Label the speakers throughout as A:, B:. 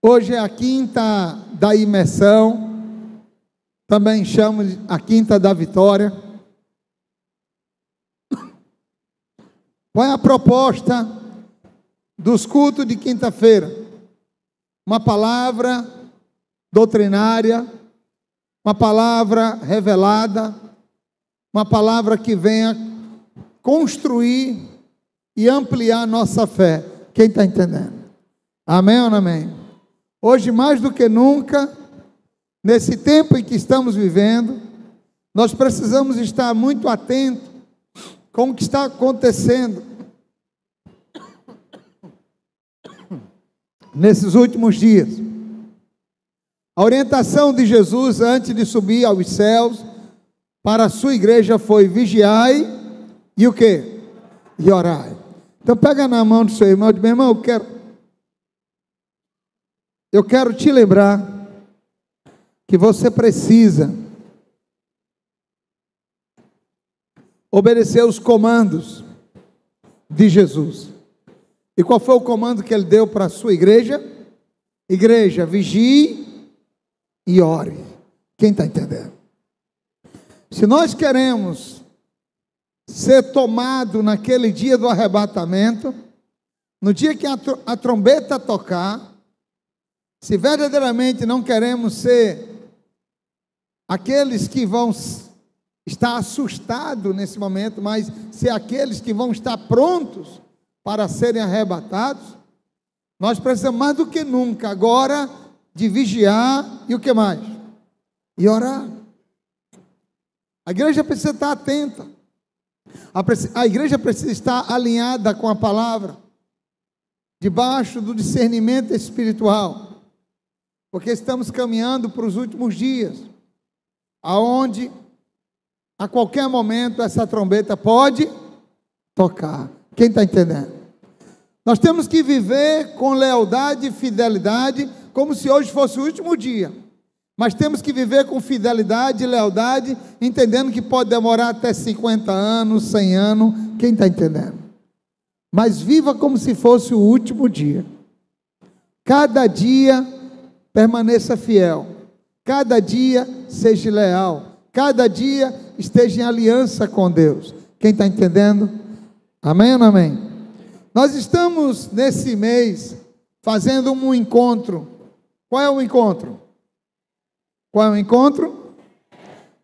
A: Hoje é a quinta da imersão, também chamo de a quinta da vitória. Qual é a proposta dos cultos de quinta-feira? Uma palavra doutrinária, uma palavra revelada, uma palavra que venha construir e ampliar a nossa fé. Quem está entendendo? Amém ou não amém? Hoje, mais do que nunca, nesse tempo em que estamos vivendo, nós precisamos estar muito atentos com o que está acontecendo nesses últimos dias. A orientação de Jesus antes de subir aos céus para a sua igreja foi: vigiai e o quê? E orai. Então pega na mão do seu irmão e diz: meu irmão, eu quero te lembrar que você precisa obedecer os comandos de Jesus. E qual foi o comando que ele deu para a sua igreja? Igreja, vigie e ore. Quem está entendendo? Se nós queremos ser tomado naquele dia do arrebatamento, no dia que a trombeta tocar, se verdadeiramente não queremos ser aqueles que vão estar assustados nesse momento, mas ser aqueles que vão estar prontos para serem arrebatados, nós precisamos mais do que nunca agora de vigiar e o que mais? E orar. A igreja precisa estar atenta. A igreja precisa estar alinhada com a palavra, debaixo do discernimento espiritual, porque estamos caminhando para os últimos dias, aonde a qualquer momento essa trombeta pode tocar. Quem está entendendo? Nós temos que viver com lealdade e fidelidade, como se hoje fosse o último dia. Mas temos que viver com fidelidade e lealdade, entendendo que pode demorar até 50 anos, 100 anos. Quem está entendendo? Mas viva como se fosse o último dia. Cada dia permaneça fiel. Cada dia seja leal. Cada dia esteja em aliança com Deus. Quem está entendendo? Amém ou não amém? Nós estamos nesse mês fazendo um encontro. Qual é o encontro? Qual é o encontro?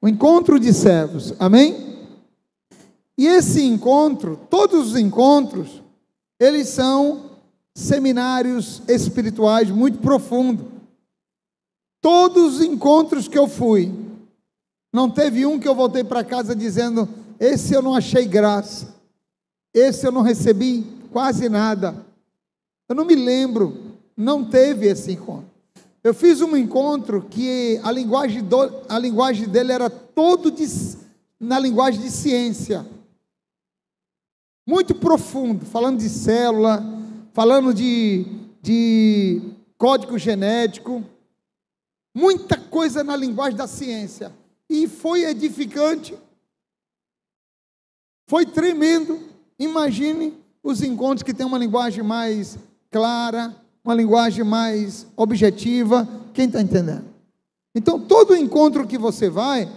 A: O encontro de servos. Amém? E esse encontro, todos os encontros, eles são seminários espirituais muito profundos. Todos os encontros que eu fui, não teve um que eu voltei para casa dizendo: esse eu não achei graça, esse eu não recebi quase nada. Eu não me lembro, não teve esse encontro. Eu fiz um encontro que a linguagem dele era na linguagem de ciência, muito profundo, falando de célula, falando de código genético, muita coisa na linguagem da ciência, e foi edificante, foi tremendo. Imagine os encontros que tem uma linguagem mais clara, uma linguagem mais objetiva. Quem está entendendo? Então, todo encontro que você vai,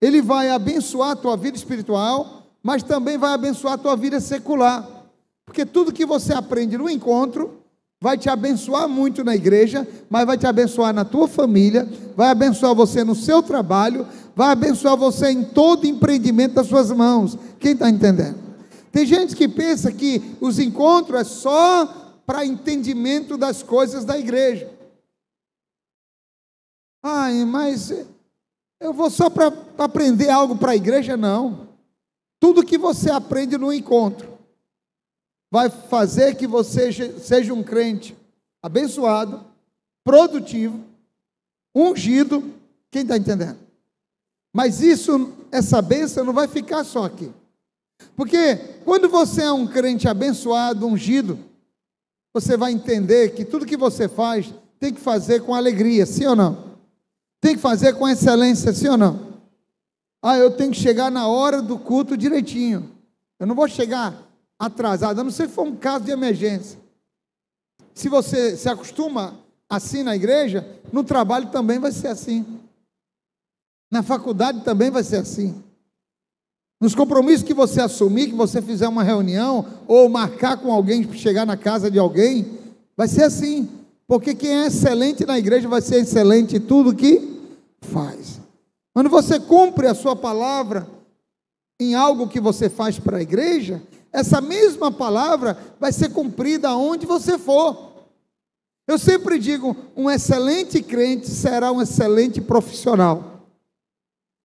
A: ele vai abençoar a tua vida espiritual, mas também vai abençoar a tua vida secular, porque tudo que você aprende no encontro vai te abençoar muito na igreja, mas vai te abençoar na tua família, vai abençoar você no seu trabalho, vai abençoar você em todo empreendimento das suas mãos. Quem está entendendo? Tem gente que pensa que os encontros é só para entendimento das coisas da igreja. Mas eu vou só para aprender algo para a igreja? Não. Tudo que você aprende no encontro vai fazer que você seja um crente abençoado, produtivo, ungido. Quem está entendendo? Mas essa bênção não vai ficar só aqui. Porque quando você é um crente abençoado, ungido, você vai entender que tudo que você faz tem que fazer com alegria, sim ou não? Tem que fazer com excelência, sim ou não? Eu tenho que chegar na hora do culto direitinho. Eu não vou chegar atrasado, a não ser que for um caso de emergência. Se você se acostuma assim na igreja, no trabalho também vai ser assim. Na faculdade também vai ser assim. Nos compromissos que você assumir, que você fizer uma reunião, ou marcar com alguém, chegar na casa de alguém, vai ser assim. Porque quem é excelente na igreja vai ser excelente em tudo que faz. Quando você cumpre a sua palavra em algo que você faz para a igreja, essa mesma palavra vai ser cumprida aonde você for. Eu sempre digo, um excelente crente será um excelente profissional.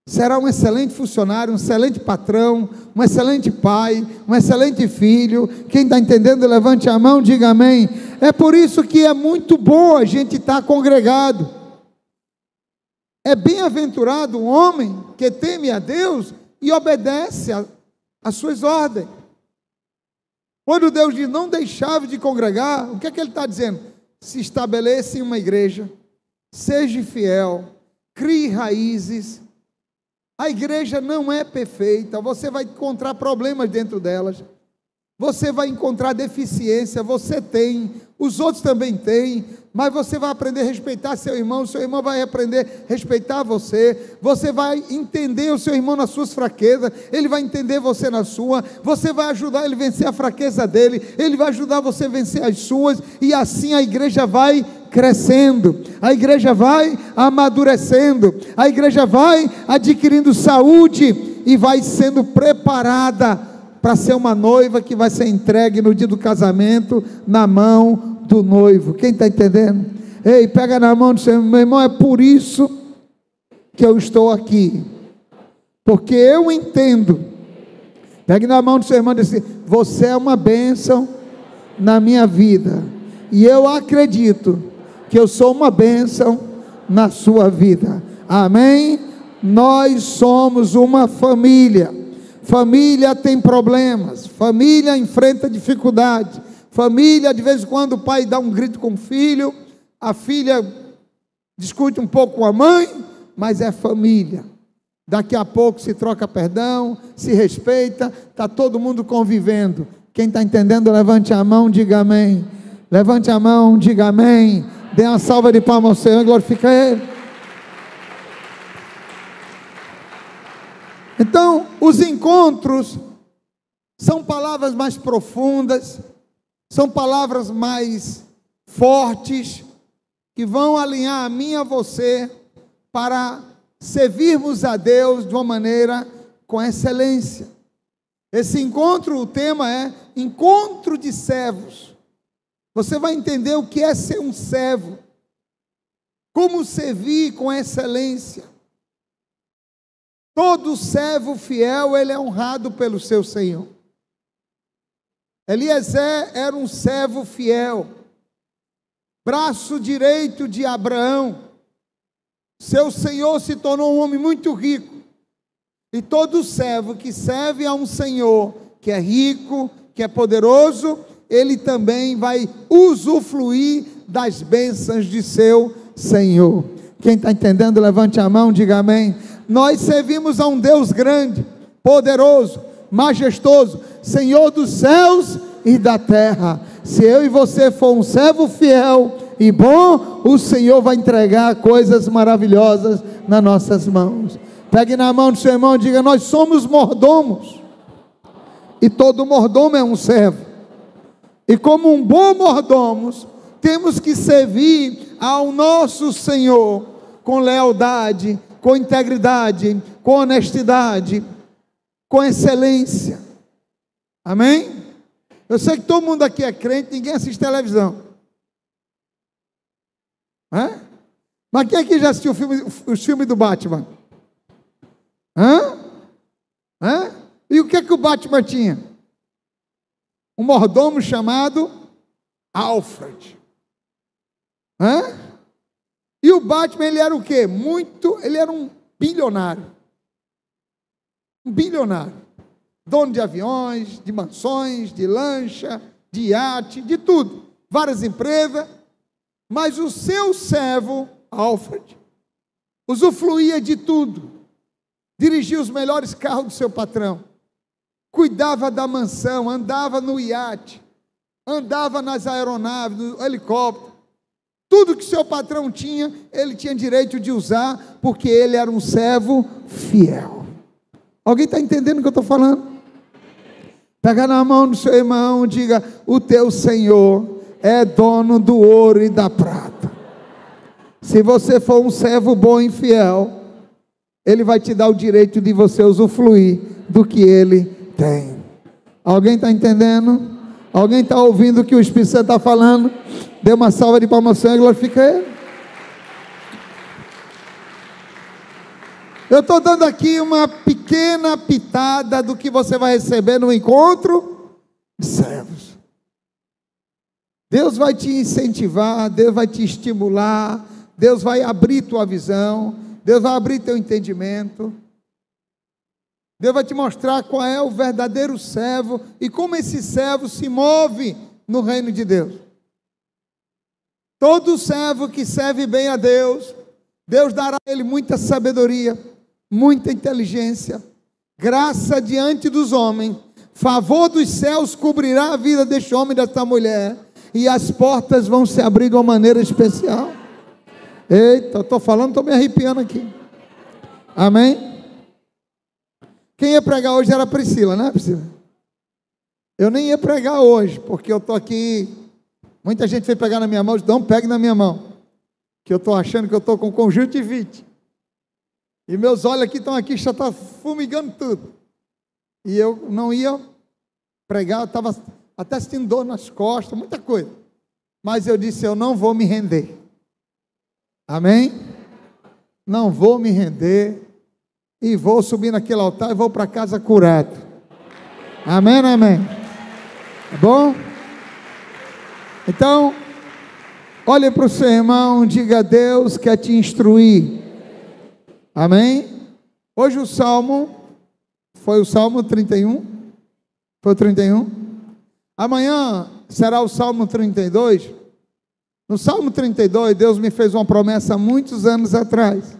A: Será um excelente funcionário, um excelente patrão, um excelente pai, um excelente filho. Quem está entendendo, levante a mão, diga amém. É por isso que é muito bom a gente estar congregado. É bem-aventurado o homem que teme a Deus e obedece às suas ordens. Quando Deus diz não deixar de congregar, o que é que Ele está dizendo? Se estabeleça em uma igreja, seja fiel, crie raízes. A igreja não é perfeita, você vai encontrar problemas dentro delas, você vai encontrar deficiência, você tem, os outros também têm, mas você vai aprender a respeitar seu irmão vai aprender a respeitar você vai entender o seu irmão nas suas fraquezas, ele vai entender você na sua, você vai ajudar ele a vencer a fraqueza dele, ele vai ajudar você a vencer as suas, e assim a igreja vai crescendo, a igreja vai amadurecendo, a igreja vai adquirindo saúde e vai sendo preparada para ser uma noiva que vai ser entregue no dia do casamento na mão do noivo. Quem está entendendo? Ei, pega na mão do seu meu irmão, é por isso que eu estou aqui, porque eu entendo. Pegue na mão do seu irmão e diz assim: você é uma bênção na minha vida, e eu acredito que eu sou uma bênção na sua vida. Amém? Nós somos uma família. Família tem problemas, família enfrenta dificuldade, família, de vez em quando o pai dá um grito com o filho, a filha discute um pouco com a mãe, mas é família. Daqui a pouco se troca perdão, se respeita, está todo mundo convivendo. Quem está entendendo, levante a mão, diga amém. Levante a mão, diga amém. Dê uma salva de palmas ao Senhor, glorifica Ele. Então, os encontros são palavras mais profundas, são palavras mais fortes, que vão alinhar a mim e a você para servirmos a Deus de uma maneira com excelência. Esse encontro, o tema é encontro de servos. Você vai entender o que é ser um servo, como servir com excelência. Todo servo fiel, ele é honrado pelo seu Senhor. Eliezer era um servo fiel, braço direito de Abraão. Seu Senhor se tornou um homem muito rico. E todo servo que serve a um Senhor que é rico, que é poderoso, ele também vai usufruir das bênçãos de seu Senhor. Quem está entendendo, levante a mão, diga amém. Nós servimos a um Deus grande, poderoso, majestoso, Senhor dos céus e da terra. Se eu e você for um servo fiel e bom, o Senhor vai entregar coisas maravilhosas nas nossas mãos. Pegue na mão do seu irmão e diga: nós somos mordomos, e todo mordomo é um servo. E como um bom mordomo, temos que servir ao nosso Senhor com lealdade, com integridade, com honestidade, com excelência. Amém? Eu sei que todo mundo aqui é crente, ninguém assiste televisão. Mas quem aqui já assistiu os filmes do Batman? E o que é que o Batman tinha? Um mordomo chamado Alfred. E o Batman, ele era o quê? Ele era um bilionário. Um bilionário. Dono de aviões, de mansões, de lancha, de iate, de tudo. Várias empresas. Mas o seu servo, Alfred, usufruía de tudo. Dirigia os melhores carros do seu patrão. Cuidava da mansão, andava no iate, andava nas aeronaves, no helicóptero. Tudo que seu patrão tinha, ele tinha direito de usar, porque ele era um servo fiel. Alguém está entendendo o que eu estou falando? Pega na mão do seu irmão, diga: o teu Senhor é dono do ouro e da prata. Se você for um servo bom e fiel, Ele vai te dar o direito de você usufruir do que Ele tem. Alguém está entendendo? Alguém está ouvindo o que o Espírito Santo está falando? Dê uma salva de palmas ao Senhor e glorifica Ele. Eu estou dando aqui uma pequena pitada do que você vai receber no encontro de servos. Deus vai te incentivar, Deus vai te estimular, Deus vai abrir tua visão, Deus vai abrir teu entendimento. Deus vai te mostrar qual é o verdadeiro servo e como esse servo se move no reino de Deus. Todo servo que serve bem a Deus, Deus dará a ele muita sabedoria, muita inteligência, graça diante dos homens, favor dos céus cobrirá a vida deste homem e desta mulher, e as portas vão se abrir de uma maneira especial. Eita, estou falando, estou me arrepiando aqui. Amém? Quem ia pregar hoje era a Priscila, né, Priscila? Eu nem ia pregar hoje, porque eu estou aqui. Muita gente veio pegar na minha mão, não pegue na minha mão, que eu estou achando que eu estou com conjuntivite. E meus olhos aqui, já está fumigando tudo. E eu não ia pregar, eu estava até sentindo dor nas costas, muita coisa. Mas eu disse: eu não vou me render. Amém? Não vou me render. E vou subir naquele altar e vou para casa curado. Amém, amém? Tá bom? Então, olhe para o seu irmão, diga: Deus quer te instruir. Amém? Hoje o Salmo, foi o Salmo 31? Foi o 31? Amanhã será o Salmo 32. No Salmo 32, Deus me fez uma promessa há muitos anos atrás.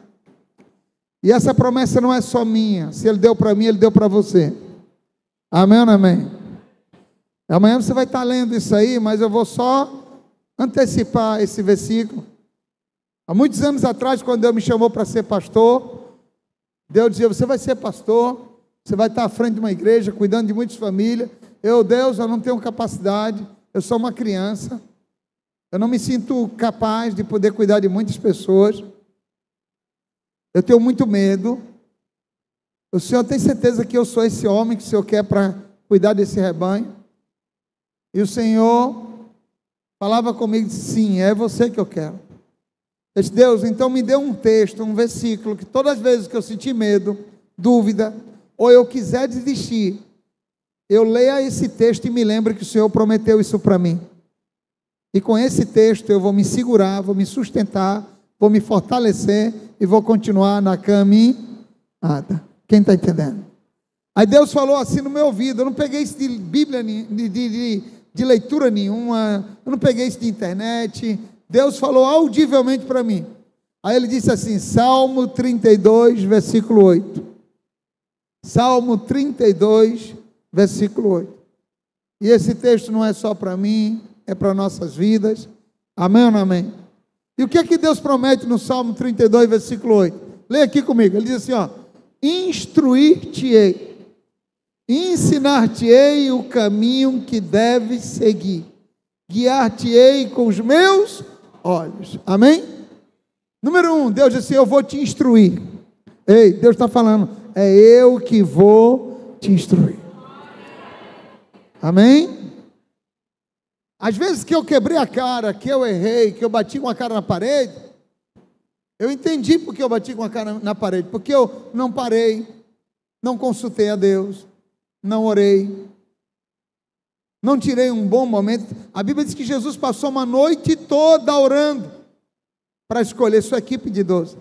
A: E essa promessa não é só minha. Se Ele deu para mim, Ele deu para você. Amém ou não amém? Amanhã você vai estar lendo isso aí, mas eu vou só antecipar esse versículo. Há muitos anos atrás, quando Deus me chamou para ser pastor, Deus dizia: você vai ser pastor, você vai estar à frente de uma igreja, cuidando de muitas famílias. Deus, eu não tenho capacidade, eu sou uma criança, eu não me sinto capaz de poder cuidar de muitas pessoas. Eu tenho muito medo. O Senhor tem certeza que eu sou esse homem que o Senhor quer para cuidar desse rebanho? E o Senhor falava comigo e disse: sim, é você que eu quero. Eu disse: Deus, então me dê um texto, um versículo, que todas as vezes que eu sentir medo, dúvida, ou eu quiser desistir, eu leia esse texto e me lembre que o Senhor prometeu isso para mim. E com esse texto eu vou me segurar, vou me sustentar, vou me fortalecer e vou continuar na caminhada. Quem está entendendo? Aí Deus falou assim no meu ouvido. Eu não peguei isso de Bíblia, de leitura nenhuma, eu não peguei isso de internet. Deus falou audivelmente para mim. Aí Ele disse assim: Salmo 32, versículo 8. Salmo 32, versículo 8. E esse texto não é só para mim, é para nossas vidas. Amém ou não amém? E o que é que Deus promete no Salmo 32, versículo 8? Leia aqui comigo. Ele diz assim, ó: instruir-te-ei, ensinar-te-ei o caminho que deves seguir, guiar-te-ei com os meus olhos. Amém? Número 1, Deus diz assim: eu vou te instruir. Ei, Deus está falando, é eu que vou te instruir. Amém? Às vezes que eu quebrei a cara, que eu errei, que eu bati com a cara na parede, eu entendi porque eu bati com a cara na parede, porque eu não parei, não consultei a Deus, não orei, não tirei um bom momento. A Bíblia diz que Jesus passou uma noite toda orando para escolher sua equipe de 12.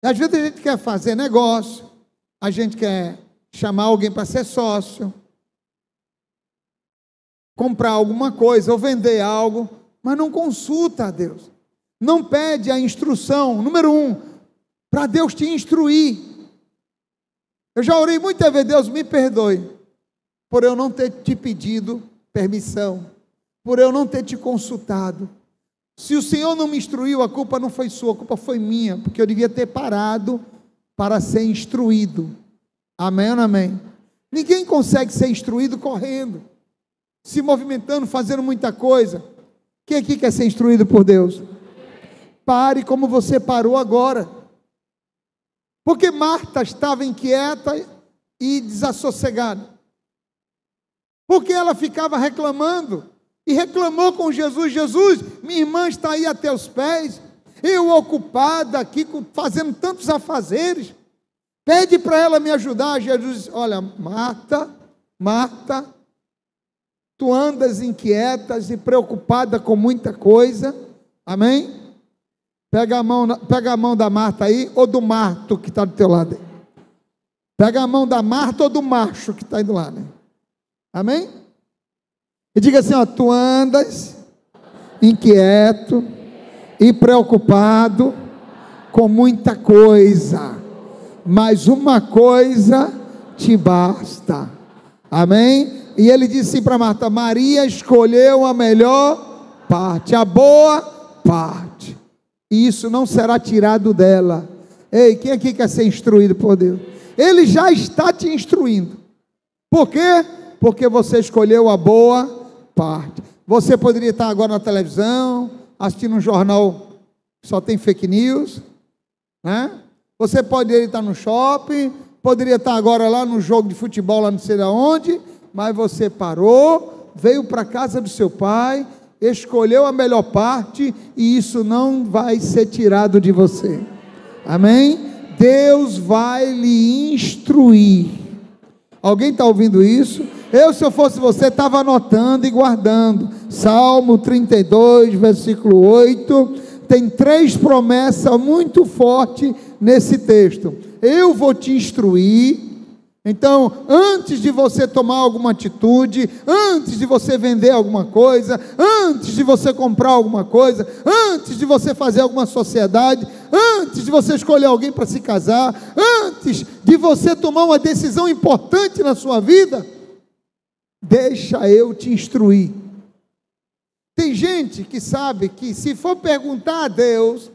A: E às vezes a gente quer fazer negócio, a gente quer chamar alguém para ser sócio, comprar alguma coisa ou vender algo, mas não consulta a Deus, não pede a instrução. Número 1, para Deus te instruir. Eu já orei muitas vezes: Deus, me perdoe por eu não ter te pedido permissão, por eu não ter te consultado, Se o Senhor não me instruiu, a culpa não foi sua, a culpa foi minha, porque eu devia ter parado para ser instruído. Amém ou não amém? Ninguém consegue ser instruído correndo, se movimentando, fazendo muita coisa. Quem aqui quer ser instruído por Deus? Pare como você parou agora. Porque Marta estava inquieta e desassossegada. Porque ela ficava reclamando. E reclamou com Jesus: Jesus, minha irmã está aí a teus pés, eu ocupada aqui, fazendo tantos afazeres, pede para ela me ajudar. Jesus disse: olha, Marta, Marta, tu andas inquietas e preocupada com muita coisa, amém? Pega a mão da Marta aí, ou do Marto que está do teu lado aí. Pega a mão da Marta ou do macho que está aí do lado, hein? Amém? E diga assim, ó: tu andas inquieto e preocupado com muita coisa, mas uma coisa te basta. Amém? E ele disse para Marta: Maria escolheu a melhor parte, a boa parte, e isso não será tirado dela. Ei, quem aqui quer ser instruído por Deus? Ele já está te instruindo. Por quê? Porque você escolheu a boa parte. Você poderia estar agora na televisão, assistindo um jornal que só tem fake news, né? Você poderia estar no shopping, poderia estar agora lá no jogo de futebol, lá não sei de onde, mas você parou, veio para a casa do seu pai, escolheu a melhor parte, e isso não vai ser tirado de você. Amém? Deus vai lhe instruir. Alguém está ouvindo isso? Eu, se eu fosse você, estava anotando e guardando. Salmo 32, versículo 8, tem 3 promessas muito fortes nesse texto. Eu vou te instruir. Então, antes de você tomar alguma atitude, antes de você vender alguma coisa, antes de você comprar alguma coisa, antes de você fazer alguma sociedade, antes de você escolher alguém para se casar, antes de você tomar uma decisão importante na sua vida, deixa eu te instruir. Tem gente que sabe que se for perguntar a Deus,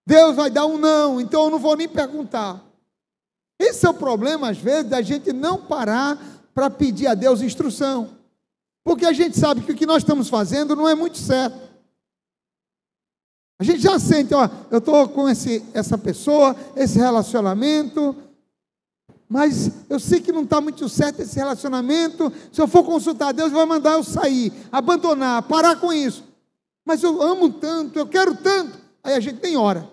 A: Deus vai dar um não, então eu não vou nem perguntar. Esse é o problema, às vezes, da gente não parar para pedir a Deus instrução, porque a gente sabe que o que nós estamos fazendo não é muito certo. A gente já sente, ó, eu estou com essa pessoa, esse relacionamento, mas eu sei que não está muito certo esse relacionamento. Se eu for consultar a Deus, vai mandar eu sair, abandonar, parar com isso. Mas eu amo tanto, eu quero tanto. Aí a gente nem ora.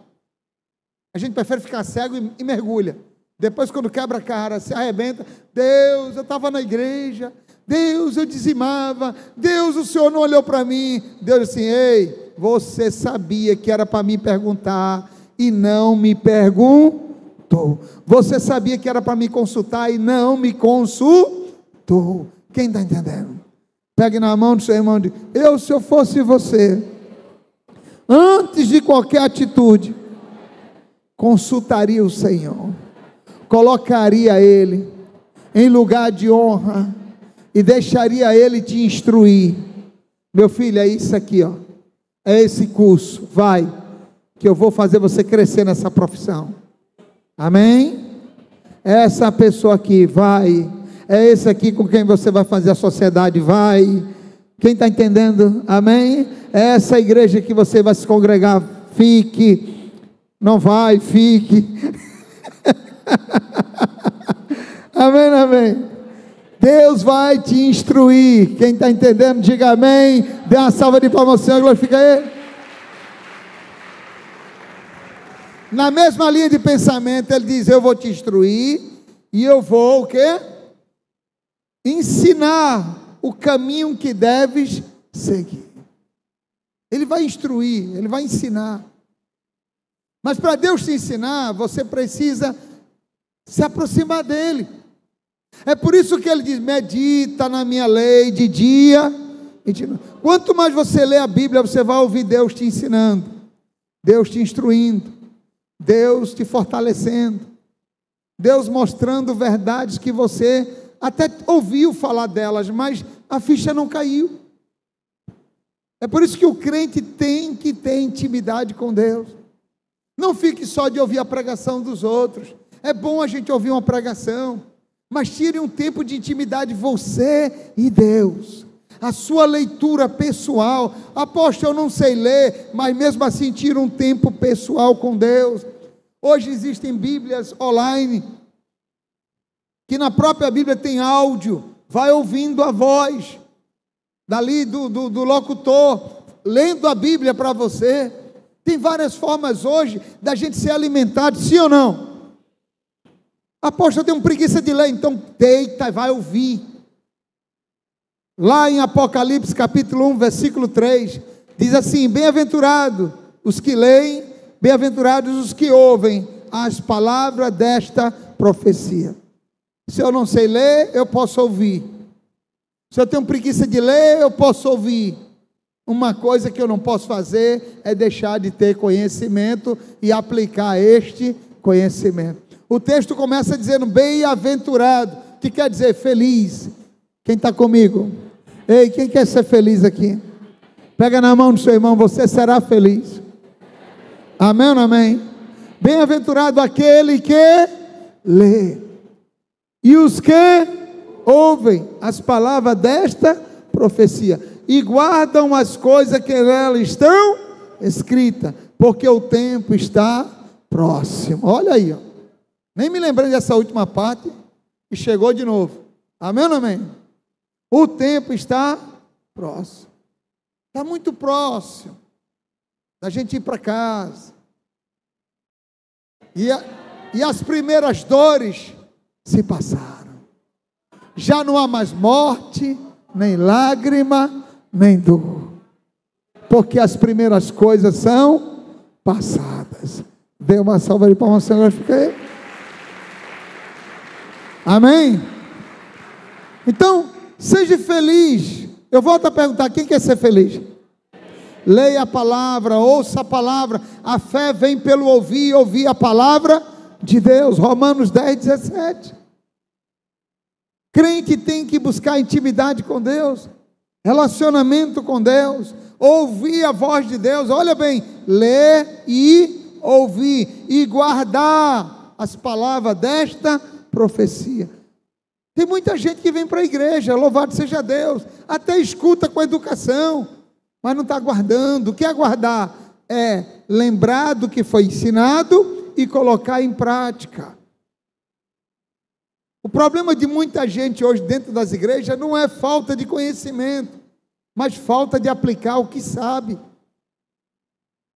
A: A gente prefere ficar cego e mergulha. Depois, quando quebra a cara, se arrebenta: Deus, eu estava na igreja, Deus, eu dizimava, Deus, o Senhor não olhou para mim. Deus disse assim: ei, você sabia que era para me perguntar e não me perguntou. Você sabia que era para me consultar e não me consultou. Quem está entendendo? Pegue na mão do seu irmão e diga: eu, se eu fosse você, antes de qualquer atitude, consultaria o Senhor, colocaria Ele em lugar de honra e deixaria Ele te instruir. Meu filho, é isso aqui, ó. É esse curso, vai, que eu vou fazer você crescer nessa profissão. Amém? Essa pessoa aqui, vai. É esse aqui com quem você vai fazer a sociedade, vai. Quem está entendendo? Amém? É essa igreja que você vai se congregar, fique. Não vai, fique. Amém, amém. Deus vai te instruir. Quem está entendendo, diga amém. Dê uma salva de palmas ao Senhor, glorifica Ele. Na mesma linha de pensamento, ele diz: eu vou te instruir e eu vou o quê? Ensinar o caminho que deves seguir. Ele vai instruir, ele vai ensinar. Mas para Deus te ensinar, você precisa se aproximar dele. É por isso que ele diz: medita na minha lei de dia e de noite. Quanto mais você lê a Bíblia, você vai ouvir Deus te ensinando, Deus te instruindo, Deus te fortalecendo, Deus mostrando verdades que você até ouviu falar delas, mas a ficha não caiu. É por isso que o crente tem que ter intimidade com Deus. Não fique só de ouvir a pregação dos outros. É bom a gente ouvir uma pregação, mas tire um tempo de intimidade você e Deus. A sua leitura pessoal. Apóstolo, eu não sei ler, mas mesmo assim tire um tempo pessoal com Deus. Hoje existem Bíblias online, que na própria Bíblia tem áudio. Vai ouvindo a voz dali do locutor, lendo a Bíblia para você. Tem várias formas hoje da gente ser alimentado, sim ou não? Apóstolo, eu tenho preguiça de ler, então deita e vai ouvir. Lá em Apocalipse capítulo 1, versículo 3, diz assim: bem-aventurado os que leem, bem-aventurados os que ouvem as palavras desta profecia. Se eu não sei ler, eu posso ouvir. Se eu tenho preguiça de ler, eu posso ouvir. Uma coisa que eu não posso fazer é deixar de ter conhecimento e aplicar este conhecimento. O texto começa dizendo bem-aventurado, que quer dizer feliz. Quem está comigo? Ei, quem quer ser feliz aqui? Pega na mão do seu irmão, você será feliz. Amém ou não amém? Bem-aventurado aquele que lê, e os que ouvem as palavras desta profecia, e guardam as coisas que nela estão escritas, porque o tempo está próximo. Olha aí, ó. Nem me lembrei dessa última parte, e chegou de novo. Amém ou não amém? O tempo está próximo. Está muito próximo da gente ir para casa. E as primeiras dores se passaram. Já não há mais morte, nem lágrima, nem dor. Porque as primeiras coisas são passadas. Dê uma salva de palmas, Senhor. Fica aí. Amém? Então, seja feliz. Eu volto a perguntar: quem quer ser feliz? Leia a palavra, ouça a palavra. A fé vem pelo ouvir, ouvir a palavra de Deus. Romanos 10, 17. Crente tem que buscar intimidade com Deus, relacionamento com Deus, ouvir a voz de Deus. Olha bem, ler e ouvir, e guardar as palavras desta profecia. Tem muita gente que vem para a igreja, louvado seja Deus, até escuta com educação, mas não está guardando. O que é guardar? É lembrar do que foi ensinado e colocar em prática. O problema de muita gente hoje dentro das igrejas não é falta de conhecimento, mas falta de aplicar o que sabe.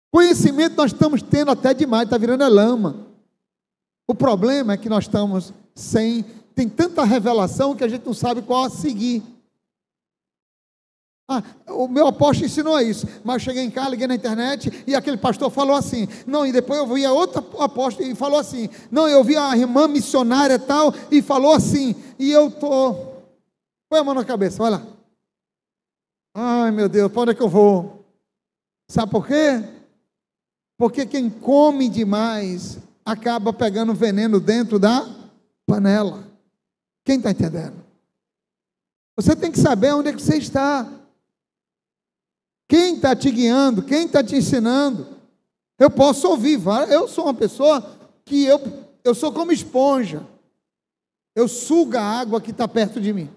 A: Conhecimento nós estamos tendo até demais, está virando lama. O problema é que nós estamos tem tanta revelação que a gente não sabe qual a seguir. O meu apóstolo ensinou isso, mas eu cheguei em casa, liguei na internet e aquele pastor falou assim, não, e depois eu vi a outra apóstolo e falou assim, não, eu vi a irmã missionária tal e falou assim, e eu põe a mão na cabeça, vai lá. Ai meu Deus, para onde é que eu vou? Sabe por quê? Porque quem come demais acaba pegando veneno dentro da panela. Quem está entendendo? Você tem que saber onde é que você está. Quem está te guiando? Quem está te ensinando? Eu posso ouvir, eu sou uma pessoa que eu sou como esponja. Eu sugo a água que está perto de mim.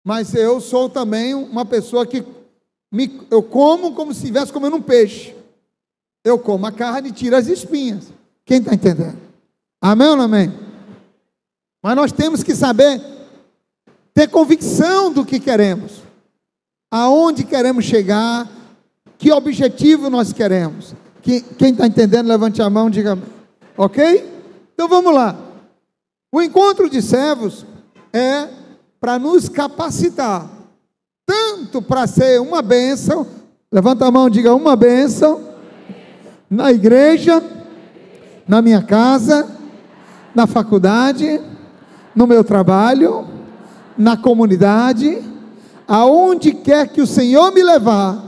A: Mas eu sou também uma pessoa que eu como como se estivesse comendo um peixe. Eu como a carne e tiro as espinhas. Quem está entendendo? Amém ou não amém? Mas nós temos que saber, ter convicção do que queremos, aonde queremos chegar, que objetivo nós queremos. Quem está entendendo, levante a mão, diga amém. Ok? Então vamos lá. O encontro de servos é para nos capacitar, tanto para ser uma bênção, levanta a mão, diga uma bênção, na igreja, na minha casa, na faculdade, no meu trabalho, na comunidade, aonde quer que o Senhor me levar,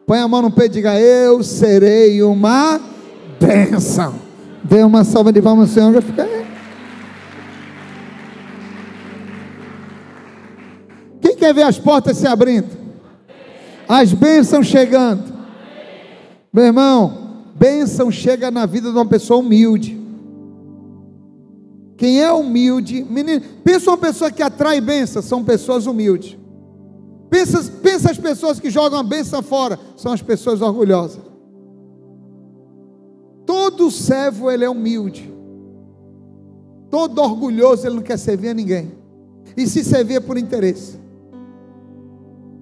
A: põe a mão no peito e diga, eu serei uma bênção. Dê uma salva de palmas, Senhor, já fica aí. Quem quer ver as portas se abrindo? As bênçãos chegando. Meu irmão, bênção chega na vida de uma pessoa humilde. Quem é humilde, menino, pensa uma pessoa que atrai bênção, são pessoas humildes. Pensa as pessoas que jogam a bênção fora, são as pessoas orgulhosas. Todo servo ele é humilde. Todo orgulhoso ele não quer servir a ninguém. E se servir é por interesse.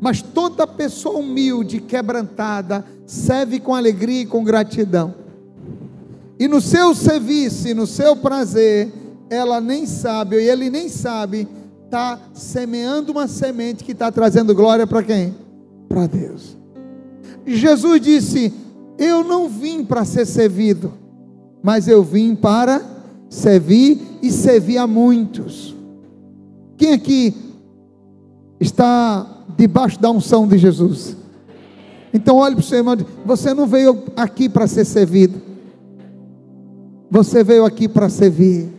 A: Mas toda pessoa humilde, quebrantada, serve com alegria e com gratidão. E no seu serviço, e no seu prazer, ela nem sabe, e ele nem sabe, está semeando uma semente que está trazendo glória para quem? Para Deus. Jesus disse: eu não vim para ser servido, mas eu vim para servir e servir a muitos. Quem aqui está debaixo da unção de Jesus? Então olhe para o seu irmão e diz: você não veio aqui para ser servido, você veio aqui para servir.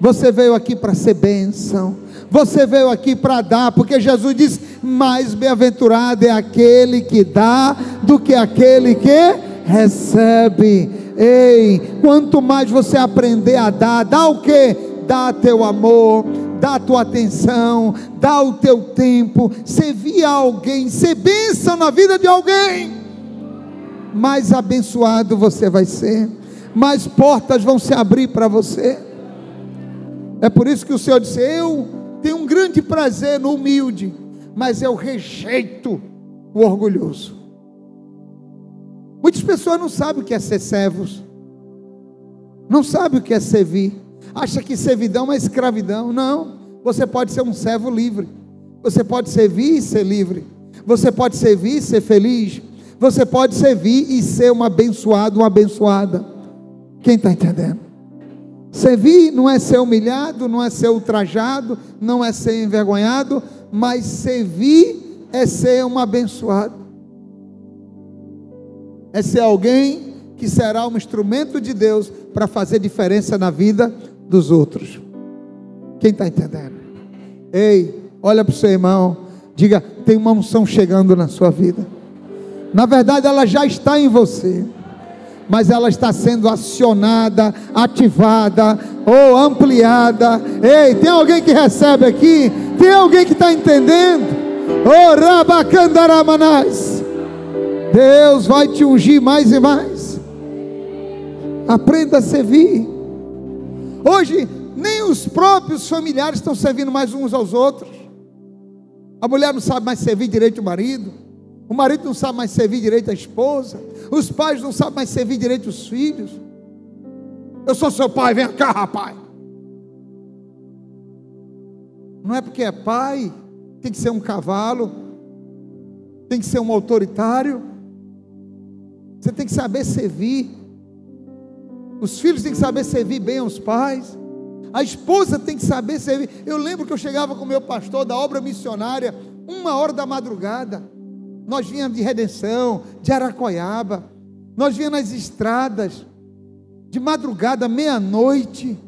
A: Você veio aqui para ser bênção. Você veio aqui para dar, porque Jesus disse: mais bem-aventurado é aquele que dá do que aquele que recebe. Ei, quanto mais você aprender a dar, dá o quê? Dá teu amor, dá tua atenção, dá o teu tempo, servir a alguém, ser bênção na vida de alguém, mais abençoado você vai ser, mais portas vão se abrir para você. É por isso que o Senhor disse: eu tenho um grande prazer no humilde, mas eu rejeito o orgulhoso. Muitas pessoas não sabem o que é ser servos, não sabem o que é servir, acha que servidão é escravidão. Não, você pode ser um servo livre, você pode servir e ser livre, você pode servir e ser feliz, você pode servir e ser um abençoado, uma abençoada. Quem está entendendo? Servir não é ser humilhado, não é ser ultrajado, não é ser envergonhado, mas servir é ser um abençoado, é ser alguém que será um instrumento de Deus para fazer diferença na vida dos outros. Quem está entendendo? Ei, olha para o seu irmão, diga: tem uma unção chegando na sua vida. Na verdade ela já está em você, mas ela está sendo acionada, ativada ou ampliada. Ei, tem alguém que recebe aqui? Tem alguém que está entendendo? Oh, Rabacandaramanás, Deus vai te ungir mais e mais. Aprenda a servir. Hoje nem os próprios familiares estão servindo mais uns aos outros. A mulher não sabe mais servir direito o marido não sabe mais servir direito a esposa, os pais não sabem mais servir direito os filhos. Eu sou seu pai, vem cá, rapaz. Não é porque é pai, tem que ser um cavalo, tem que ser um autoritário. Você tem que saber servir. Os filhos têm que saber servir bem aos pais. A esposa tem que saber servir. Eu lembro que eu chegava com o meu pastor da obra missionária, 1h da madrugada. Nós vínhamos de Redenção, de Aracoiaba, nós vínhamos nas estradas, de madrugada, meia-noite.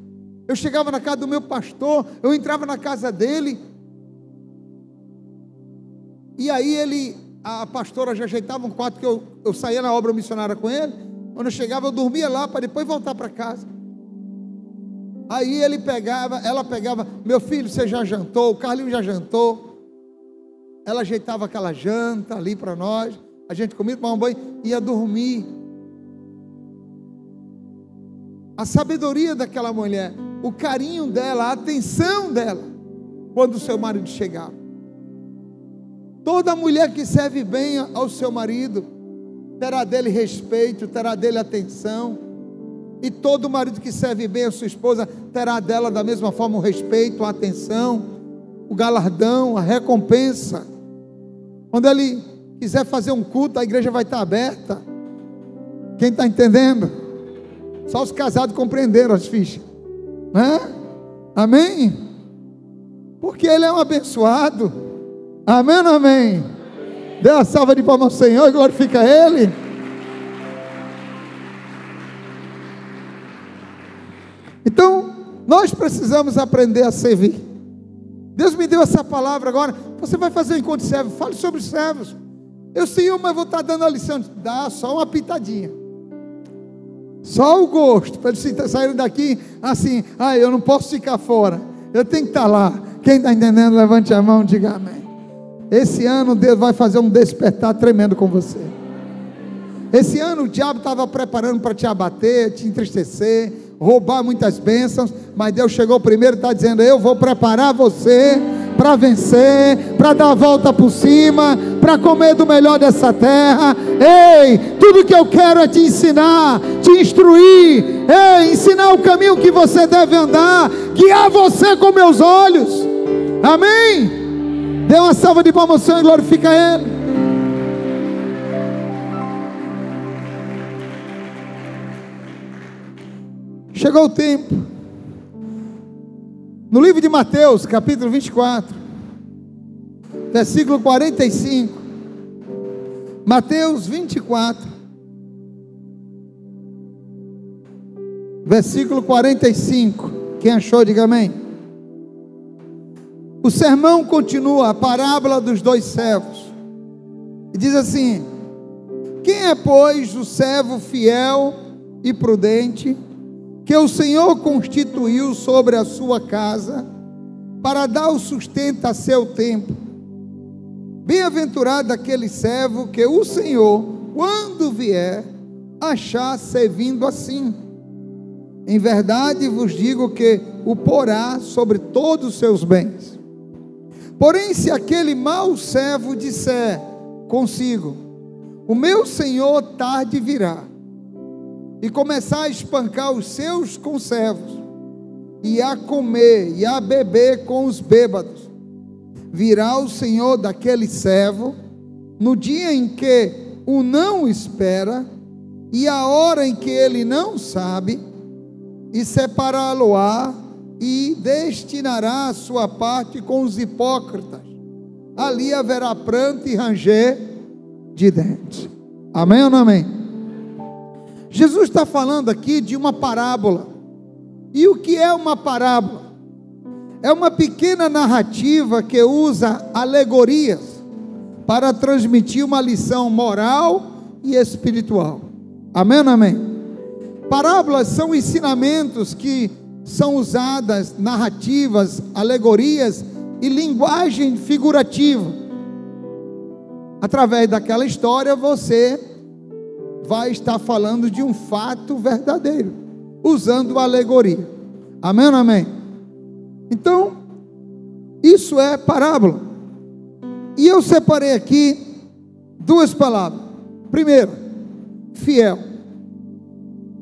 A: Eu chegava na casa do meu pastor, eu entrava na casa dele, e aí a pastora já ajeitava um quarto, que eu saía na obra missionária com ele. Quando eu chegava, eu dormia lá, para depois voltar para casa. Aí ela pegava: meu filho, você já jantou? O Carlinho já jantou? Ela ajeitava aquela janta ali para nós, a gente comia, tomava um banho, ia dormir. A sabedoria daquela mulher, o carinho dela, a atenção dela, quando o seu marido chegava. Toda mulher que serve bem ao seu marido, terá dele respeito, terá dele atenção. E todo marido que serve bem a sua esposa, terá dela da mesma forma o respeito, a atenção, o galardão, a recompensa. Quando ele quiser fazer um culto, a igreja vai estar aberta. Quem está entendendo? Só os casados compreenderam as fichas, né? Amém? Porque ele é um abençoado. Amém ou não amém? Dê uma salva de palmas ao Senhor e glorifica Ele. Então, nós precisamos aprender a servir. Deus me deu essa palavra agora. Você vai fazer um encontro de servos, fale sobre os servos. Eu, Senhor, mas vou estar dando a lição. Dá só uma pitadinha. Só o gosto, para eles saírem daqui assim, eu não posso ficar fora, eu tenho que estar lá. Quem está entendendo, levante a mão e diga amém. Esse ano Deus vai fazer um despertar tremendo com você. Esse ano o diabo estava preparando para te abater, te entristecer, roubar muitas bênçãos, mas Deus chegou primeiro e está dizendo: eu vou preparar você para vencer, para dar a volta por cima, para comer do melhor dessa terra. Ei, tudo que eu quero é te ensinar, te instruir, ensinar o caminho que você deve andar, guiar você com meus olhos. Amém? Dê uma salva de palmas ao Senhor e glorifica Ele. Chegou o tempo. No livro de Mateus, capítulo 24, versículo 45. Mateus 24, versículo 45. Quem achou, diga amém. O sermão continua, a parábola dos dois servos. E diz assim: quem é, pois, o servo fiel e prudente, que o Senhor constituiu sobre a sua casa, para dar o sustento a seu tempo? Bem-aventurado aquele servo que o Senhor, quando vier, achar servindo assim. Em verdade vos digo que o porá sobre todos os seus bens. Porém, se aquele mau servo disser consigo: o meu Senhor tarde virá, e começar a espancar os seus conservos, e a comer e a beber com os bêbados, virá o Senhor daquele servo no dia em que o não espera, e a hora em que ele não sabe, e separá-lo-á, e destinará a sua parte com os hipócritas. Ali haverá pranto e ranger de dentes. Amém ou não amém? Jesus está falando aqui de uma parábola. E o que é uma parábola? É uma pequena narrativa que usa alegorias para transmitir uma lição moral e espiritual. Amém ou não amém? Parábolas são ensinamentos que são usadas, narrativas, alegorias e linguagem figurativa. Através daquela história você vai estar falando de um fato verdadeiro, usando a alegoria. Amém ou não amém? Então, isso é parábola. E eu separei aqui duas palavras. Primeiro, fiel.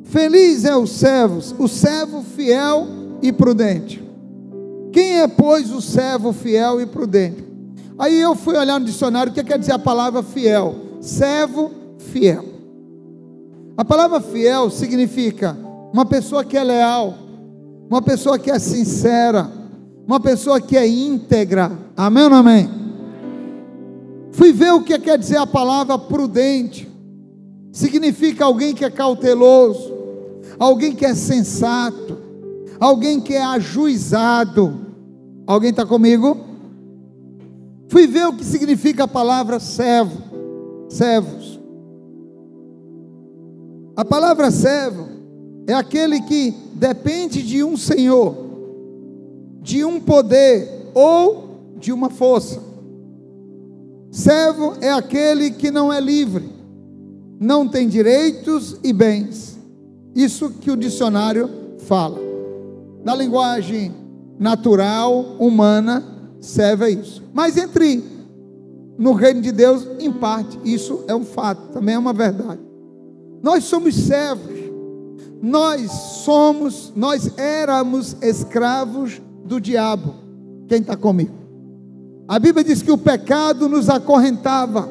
A: Feliz é o servo fiel e prudente. Quem é, pois, o servo fiel e prudente? Aí eu fui olhar no dicionário o que quer dizer a palavra fiel. Servo fiel. A palavra fiel significa uma pessoa que é leal, uma pessoa que é sincera, uma pessoa que é íntegra. Amém ou não amém? Fui ver o que quer dizer a palavra prudente. Significa alguém que é cauteloso, alguém que é sensato, alguém que é ajuizado. Alguém está comigo? Fui ver o que significa a palavra servo, servos. A palavra servo é aquele que depende de um senhor, de um poder ou de uma força. Servo é aquele que não é livre, não tem direitos e bens. Isso que o dicionário fala. Na linguagem natural, humana, servo é isso. Mas no reino de Deus, em parte, isso é um fato, também é uma verdade. Nós somos servos. Nós éramos escravos do diabo. Quem está comigo? A Bíblia diz que o pecado nos acorrentava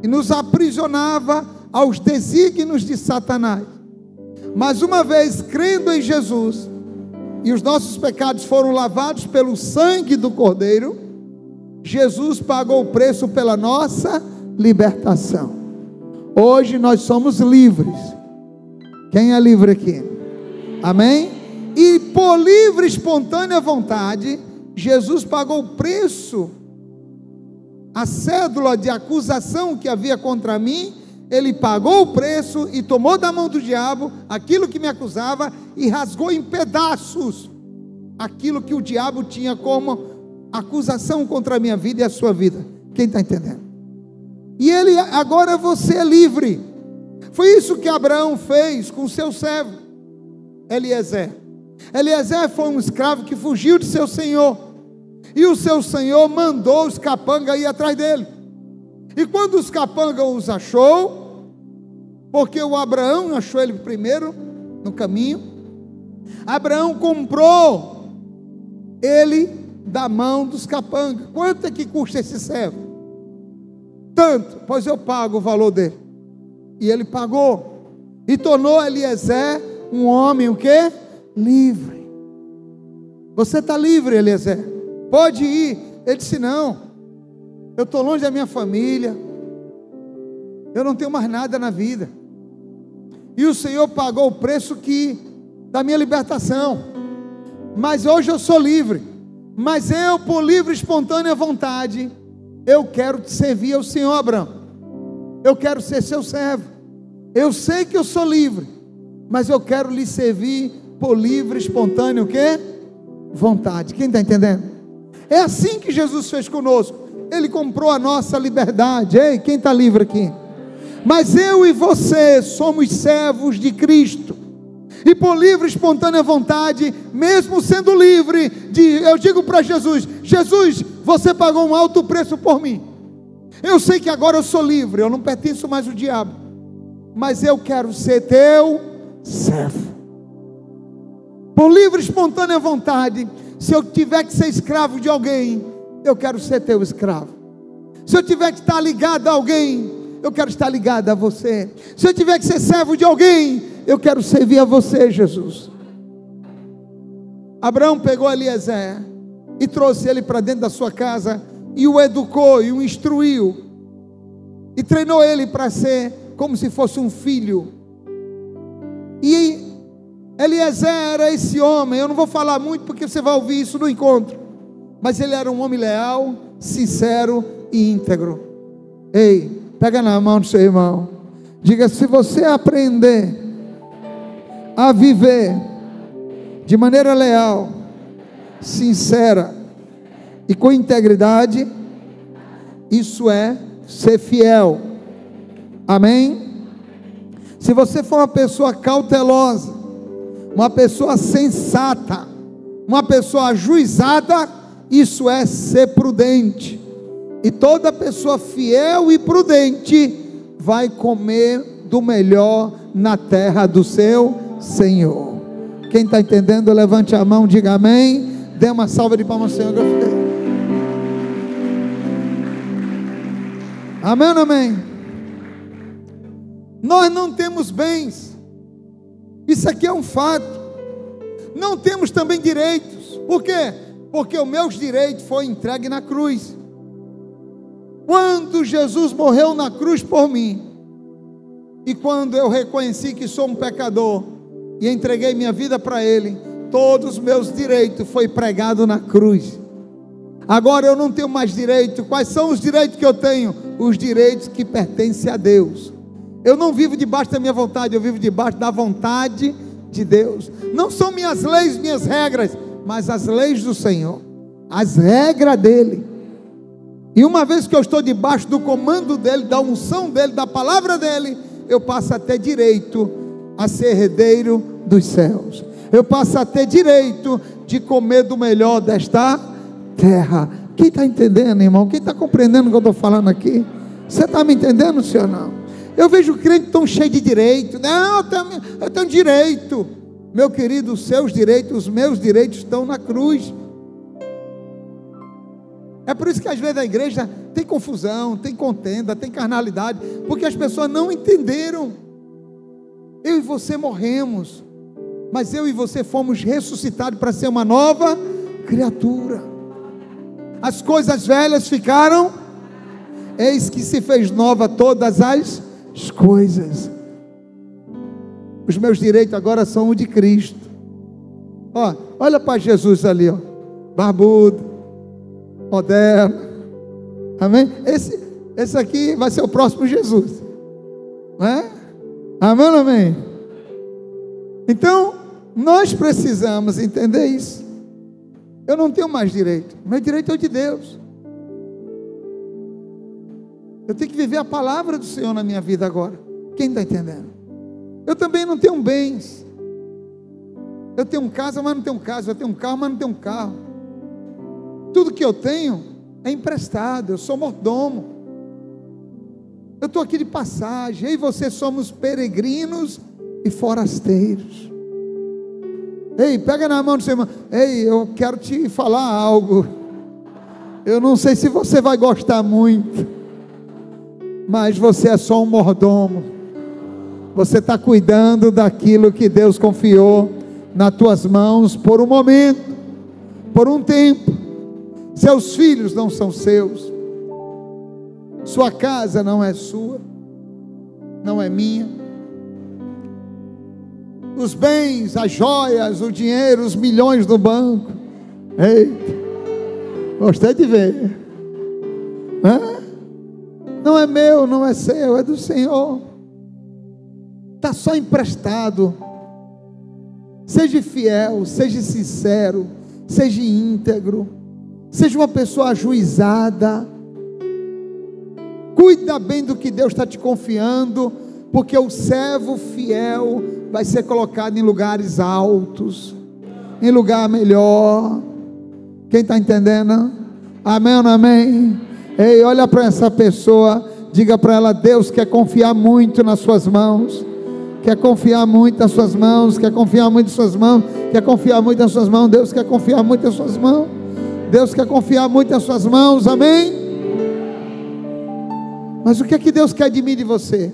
A: e nos aprisionava aos desígnios de Satanás. Mas uma vez crendo em Jesus, e os nossos pecados foram lavados pelo sangue do Cordeiro, Jesus pagou o preço pela nossa libertação. Hoje nós somos livres. Quem é livre aqui? Amém? E por livre e espontânea vontade, Jesus pagou o preço a cédula de acusação que havia contra mim, ele pagou o preço e tomou da mão do diabo aquilo que me acusava e rasgou em pedaços aquilo que o diabo tinha como acusação contra a minha vida e a sua vida. Quem está entendendo? E ele, agora você é livre. Foi isso que Abraão fez com seu servo Eliezer. Eliezer foi um escravo que fugiu de seu senhor, e o seu senhor mandou os capangas ir atrás dele. E quando os capangas os achou, porque o Abraão achou ele primeiro no caminho, Abraão comprou ele da mão dos capangas. Quanto é que custa esse servo? Tanto, pois eu pago o valor dele. E ele pagou, e tornou Eliezer um homem, o quê? Livre. Você está livre, Eliezer, pode ir. Ele disse: não, eu estou longe da minha família, eu não tenho mais nada na vida, e o Senhor pagou o preço da minha libertação, mas hoje eu sou livre. Mas eu, por livre e espontânea vontade, eu quero te servir ao Senhor, Abraão. Eu quero ser seu servo. Eu sei que eu sou livre, mas eu quero lhe servir por livre, espontâneo, o quê? Vontade. Quem está entendendo? É assim que Jesus fez conosco. Ele comprou a nossa liberdade. Ei, quem está livre aqui? Mas eu e você somos servos de Cristo, e por livre, espontânea vontade, mesmo sendo livre, eu digo para Jesus: Jesus, você pagou um alto preço por mim. Eu sei que agora eu sou livre, eu não pertenço mais ao diabo, mas eu quero ser teu servo. Por livre, espontânea vontade, se eu tiver que ser escravo de alguém, eu quero ser teu escravo. Se eu tiver que estar ligado a alguém, eu quero estar ligado a você. Se eu tiver que ser servo de alguém, eu quero servir a você, Jesus. Abraão pegou Eliezer e trouxe ele para dentro da sua casa, e o educou, e o instruiu, e treinou ele para ser como se fosse um filho. E Eliezer era esse homem, eu não vou falar muito porque você vai ouvir isso no encontro, mas ele era um homem leal, sincero e íntegro. Ei, pega na mão do seu irmão, diga: se você aprender a viver de maneira leal, sincera e com integridade, isso é ser fiel. Amém? Se você for uma pessoa cautelosa, uma pessoa sensata, uma pessoa ajuizada, isso é ser prudente. E toda pessoa fiel e prudente vai comer do melhor na terra do seu Senhor. Quem está entendendo, levante a mão, diga amém. Dê uma salva de palmas ao Senhor. Amém ou amém? Nós não temos bens, isso aqui é um fato. Não temos também direitos. Por quê? Porque os meus direitos foram entregues na cruz. Quando Jesus morreu na cruz por mim, e quando eu reconheci que sou um pecador e entreguei minha vida para Ele, todos os meus direitos foi pregado na cruz. Agora eu não tenho mais direito. Quais são os direitos que eu tenho? Os direitos que pertencem a Deus. Eu não vivo debaixo da minha vontade, eu vivo debaixo da vontade de Deus. Não são minhas leis, minhas regras, mas as leis do Senhor, as regras dele. E uma vez que eu estou debaixo do comando dele, da unção dele, da palavra dele, eu passo a ter direito a ser herdeiro dos céus. Eu passo a ter direito de comer do melhor desta terra. Quem está entendendo, irmão? Quem está compreendendo o que eu estou falando aqui? Você está me entendendo, senhor? Não? Eu vejo crente tão cheio de direito. Não, eu tenho direito. Meu querido, os seus direitos, os meus direitos estão na cruz. É por isso que às vezes a igreja tem confusão, tem contenda, tem carnalidade, porque as pessoas não entenderam. Eu e você morremos, mas eu e você fomos ressuscitados para ser uma nova criatura. As coisas velhas ficaram, eis que se fez nova todas as coisas. Os meus direitos agora são o de Cristo. Ó, olha para Jesus ali, ó, barbudo, moderno, Amém? Esse aqui vai ser o próximo Jesus. Não é? Amém ou amém? Então, nós precisamos entender isso. Eu não tenho mais direito. Meu direito é o de Deus. Eu tenho que viver a palavra do Senhor na minha vida agora. Quem está entendendo? Eu também não tenho bens. Eu tenho casa, mas não tenho casa. Eu tenho um carro, mas não tenho um carro. Tudo que eu tenho é emprestado. Eu sou mordomo. Eu estou aqui de passagem. Eu e você somos peregrinos e forasteiros. Ei, pega na mão do seu irmão. Ei, eu quero te falar algo. Eu não sei se você vai gostar muito, mas você é só um mordomo. Você está cuidando daquilo que Deus confiou nas tuas mãos por um momento, por um tempo. Seus filhos não são seus. Sua casa não é sua, não é minha. Os bens, as joias, o dinheiro, os milhões no banco. Eita, gostei de ver. Não é meu, não é seu, é do Senhor. Está só emprestado. Seja fiel, seja sincero, seja íntegro, seja uma pessoa ajuizada. Cuida bem do que Deus está te confiando, porque o servo fiel vai ser colocado em lugares altos, em lugar melhor. Quem está entendendo? Amém ou não amém? Ei, olha para essa pessoa, diga para ela: Deus quer confiar muito nas suas mãos. Quer confiar muito nas suas mãos, quer confiar muito nas suas mãos, quer confiar muito nas suas mãos. Deus quer confiar muito nas suas mãos. Deus quer confiar muito nas suas mãos, amém? Mas o que é que Deus quer de mim e de você?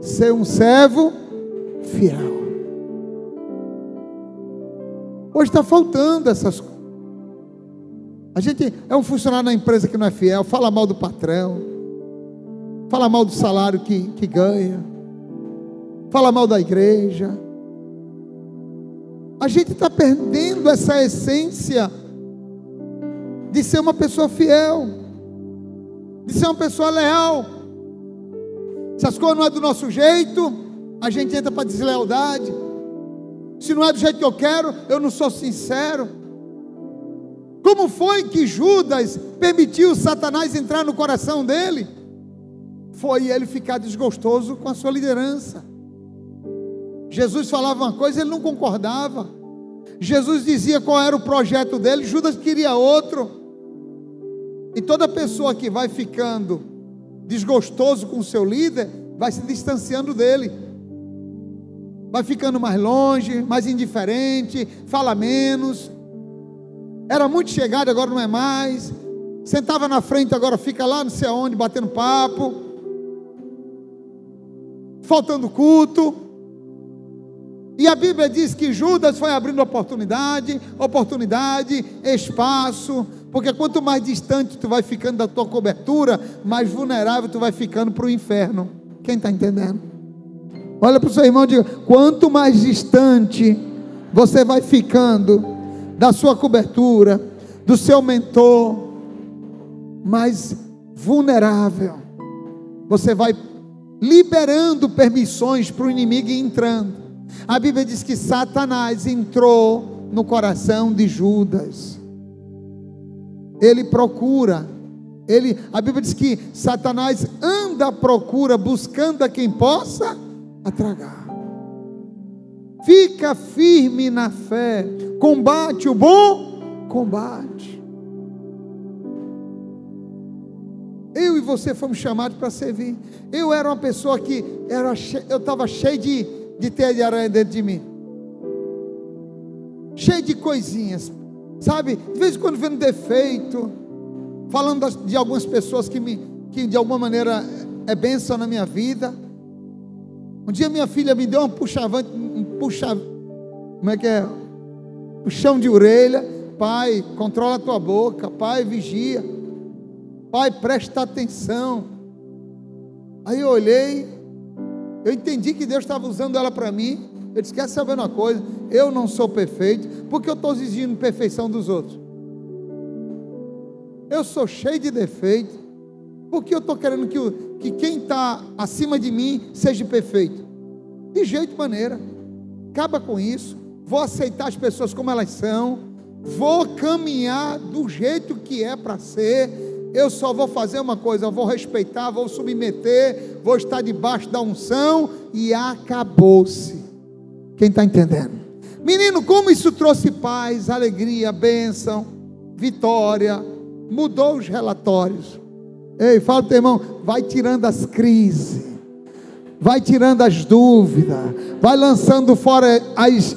A: Ser um servo fiel. Hoje está faltando essas coisas. A gente é um funcionário na empresa que não é fiel, fala mal do patrão, fala mal do salário que ganha, fala mal da igreja. A gente está perdendo essa essência de ser uma pessoa fiel, de ser uma pessoa leal. Se as coisas não é do nosso jeito, a gente entra para deslealdade. Se não é do jeito que eu quero, eu não sou sincero. Como foi que Judas permitiu Satanás entrar no coração dele? Foi ele ficar desgostoso com a sua liderança. Jesus falava uma coisa, ele não concordava. Jesus dizia qual era o projeto dele, Judas queria outro. E toda pessoa que vai ficando desgostoso com o seu líder, vai se distanciando dele, vai ficando mais longe, mais indiferente, fala menos. Era muito chegado, agora não é mais. Sentava na frente, agora fica lá não sei aonde, batendo papo, faltando culto. E a Bíblia diz que Judas foi abrindo oportunidade, espaço, porque quanto mais distante tu vai ficando da tua cobertura, mais vulnerável tu vai ficando para o inferno. Quem está entendendo? Olha para o seu irmão e diga: quanto mais distante você vai ficando da sua cobertura, do seu mentor, mais vulnerável você vai liberando permissões para o inimigo ir entrando. A Bíblia diz que Satanás entrou no coração de Judas. Ele procura, a Bíblia diz que Satanás anda à procura, buscando a quem possa atragar. Fica firme na fé, combate o bom combate. Eu e você fomos chamados para servir. Eu era uma pessoa que eu estava cheio de teia de aranha dentro de mim, cheio de coisinhas, sabe? De vez em quando vendo defeito, falando de algumas pessoas que de alguma maneira é bênção na minha vida. Um dia minha filha me deu um puxão de orelha: pai, controla a tua boca, pai, vigia, pai, presta atenção. Aí eu olhei, eu entendi que Deus estava usando ela para mim. Eu disse: quer saber uma coisa? Eu não sou perfeito, porque eu estou exigindo perfeição dos outros. eu sou cheio de defeito, porque eu estou querendo que quem está acima de mim seja perfeito. De jeito maneira, acaba com isso. Vou aceitar as pessoas como elas são, vou caminhar do jeito que é para ser. Eu só vou fazer uma coisa, eu vou respeitar, vou submeter, vou estar debaixo da unção e acabou-se. Quem está entendendo? Menino, como isso trouxe paz, alegria, bênção, vitória, mudou os relatórios. Ei, fala para o teu irmão, vai tirando as crises, vai tirando as dúvidas, vai lançando fora as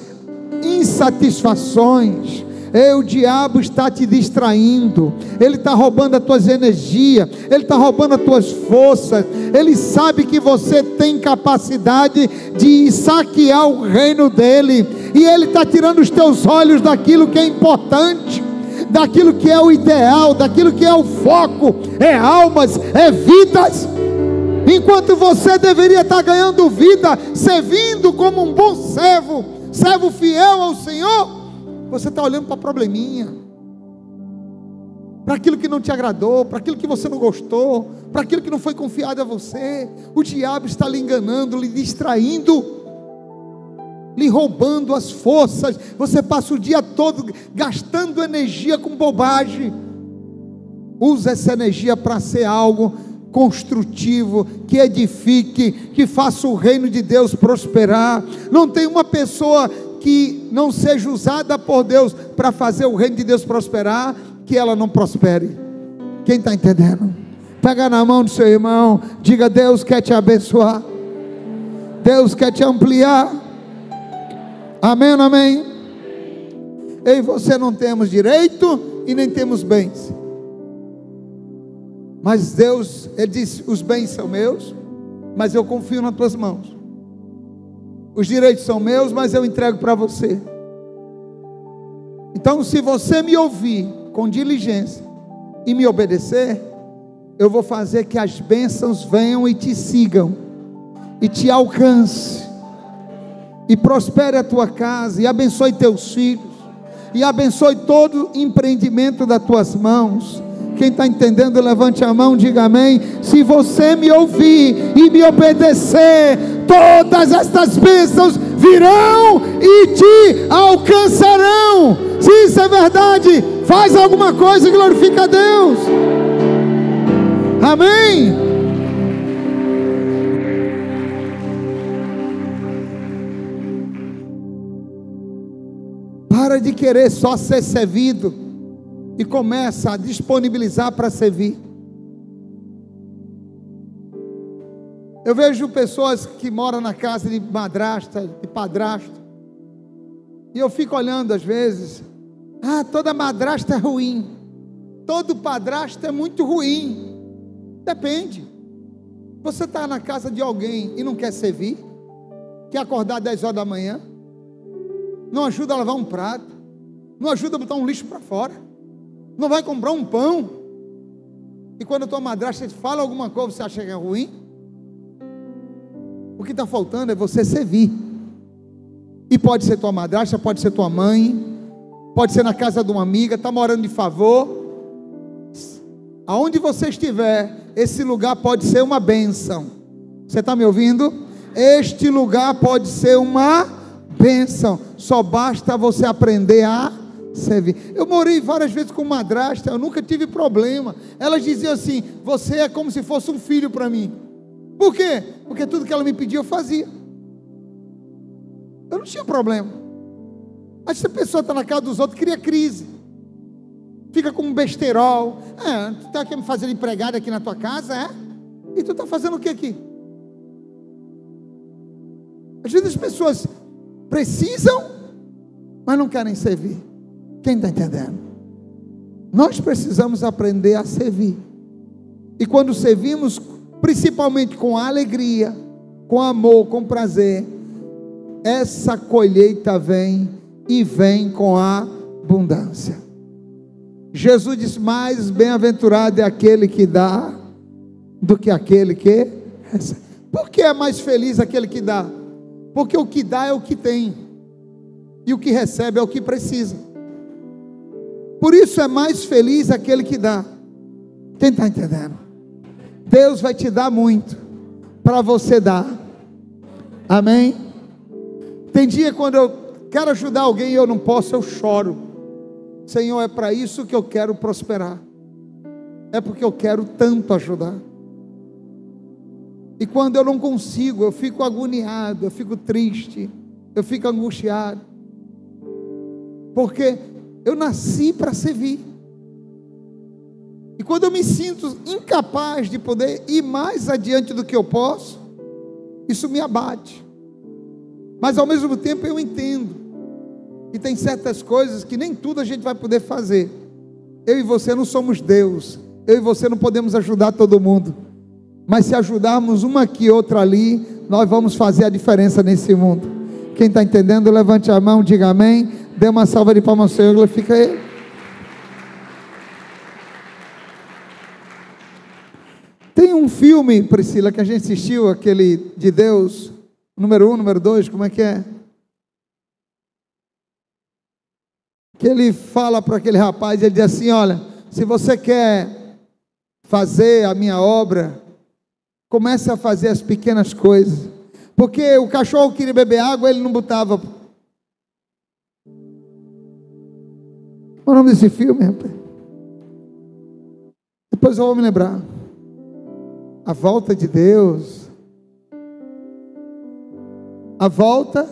A: insatisfações. O diabo está te distraindo, ele está roubando as tuas energias, ele está roubando as tuas forças. Ele sabe que você tem capacidade de saquear o reino dele, e ele está tirando os teus olhos daquilo que é importante, daquilo que é o ideal, daquilo que é o foco, é almas, é vidas. Enquanto você deveria estar ganhando vida, servindo como um bom servo fiel ao Senhor, você está olhando para probleminha, para aquilo que não te agradou, para aquilo que você não gostou, para aquilo que não foi confiado a você. O diabo está lhe enganando, lhe distraindo, lhe roubando as forças. Você passa o dia todo gastando energia com bobagem. Usa essa energia para ser algo construtivo, que edifique, que faça o reino de Deus prosperar. Não tem uma pessoa que não seja usada por Deus para fazer o reino de Deus prosperar, que ela não prospere. Quem está entendendo? Pega na mão do seu irmão, diga: Deus quer te abençoar, Deus quer te ampliar. Amém, amém. Eu e você não temos direito e nem temos bens, mas Deus, Ele disse: os bens são meus, mas eu confio nas tuas mãos. Os direitos são meus, mas eu entrego para você. Então, se você me ouvir com diligência e me obedecer, eu vou fazer que as bênçãos venham e te sigam, e te alcance, e prospere a tua casa, e abençoe teus filhos, e abençoe todo o empreendimento das tuas mãos. Quem está entendendo, levante a mão, diga amém. Se você me ouvir e me obedecer, todas estas bênçãos virão e te alcançarão. Se isso é verdade, faz alguma coisa e glorifica a Deus. Amém. Para de querer só ser servido e começa a disponibilizar para servir. Eu vejo pessoas que moram na casa de madrasta, de padrasto, e eu fico olhando às vezes: toda madrasta é ruim, todo padrasto é muito ruim. Depende. Você está na casa de alguém e não quer servir, quer acordar 10 horas da manhã, não ajuda a lavar um prato, não ajuda a botar um lixo para fora, não vai comprar um pão, e quando a tua madrasta fala alguma coisa, você acha que é ruim? O que está faltando é você servir. E pode ser tua madrasta, pode ser tua mãe, pode ser na casa de uma amiga, está morando de favor. Aonde você estiver, esse lugar pode ser uma bênção. Você está me ouvindo? Este lugar pode ser uma bênção. Só basta você aprender a servir. Eu morei várias vezes com madrasta, eu nunca tive problema. Elas diziam assim: você é como se fosse um filho para mim. Por quê? Porque tudo que ela me pedia eu fazia. Eu não tinha problema. Mas se a pessoa está na casa dos outros, cria crise, fica com um besterol. Tu está aqui me fazendo empregada aqui na tua casa, é? E tu está fazendo o que aqui? Às vezes as pessoas precisam, mas não querem servir. Quem está entendendo? Nós precisamos aprender a servir. E quando servimos, principalmente com alegria, com amor, com prazer, essa colheita vem, e vem com abundância. Jesus diz: mais bem-aventurado é aquele que dá do que aquele que recebe. Por que é mais feliz aquele que dá? Porque o que dá é o que tem, e o que recebe é o que precisa. Por isso é mais feliz aquele que dá. Quem está entendendo? Deus vai te dar muito para você dar. Amém? Tem dia quando eu quero ajudar alguém e eu não posso, eu choro. Senhor, é para isso que eu quero prosperar. É porque eu quero tanto ajudar. E quando eu não consigo, eu fico agoniado, eu fico triste, eu fico angustiado. Porque eu nasci para servir. E quando eu me sinto incapaz de poder ir mais adiante do que eu posso, isso me abate. Mas ao mesmo tempo eu entendo que tem certas coisas que nem tudo a gente vai poder fazer. Eu e você não somos Deus. Eu e você não podemos ajudar todo mundo. Mas se ajudarmos uma aqui e outra ali, nós vamos fazer a diferença nesse mundo. Quem está entendendo, levante a mão, diga amém. Dê uma salva de palmas ao Senhor, glorifica Ele. Tem um filme, Priscila, que a gente assistiu, aquele de Deus, número 1, número 2, como é que é? Que ele fala para aquele rapaz, ele diz assim, olha, se você quer fazer a minha obra, comece a fazer as pequenas coisas. Porque o cachorro queria beber água, ele não botava. Qual é o nome desse filme, rapaz? Depois eu vou me lembrar. A volta de Deus. A volta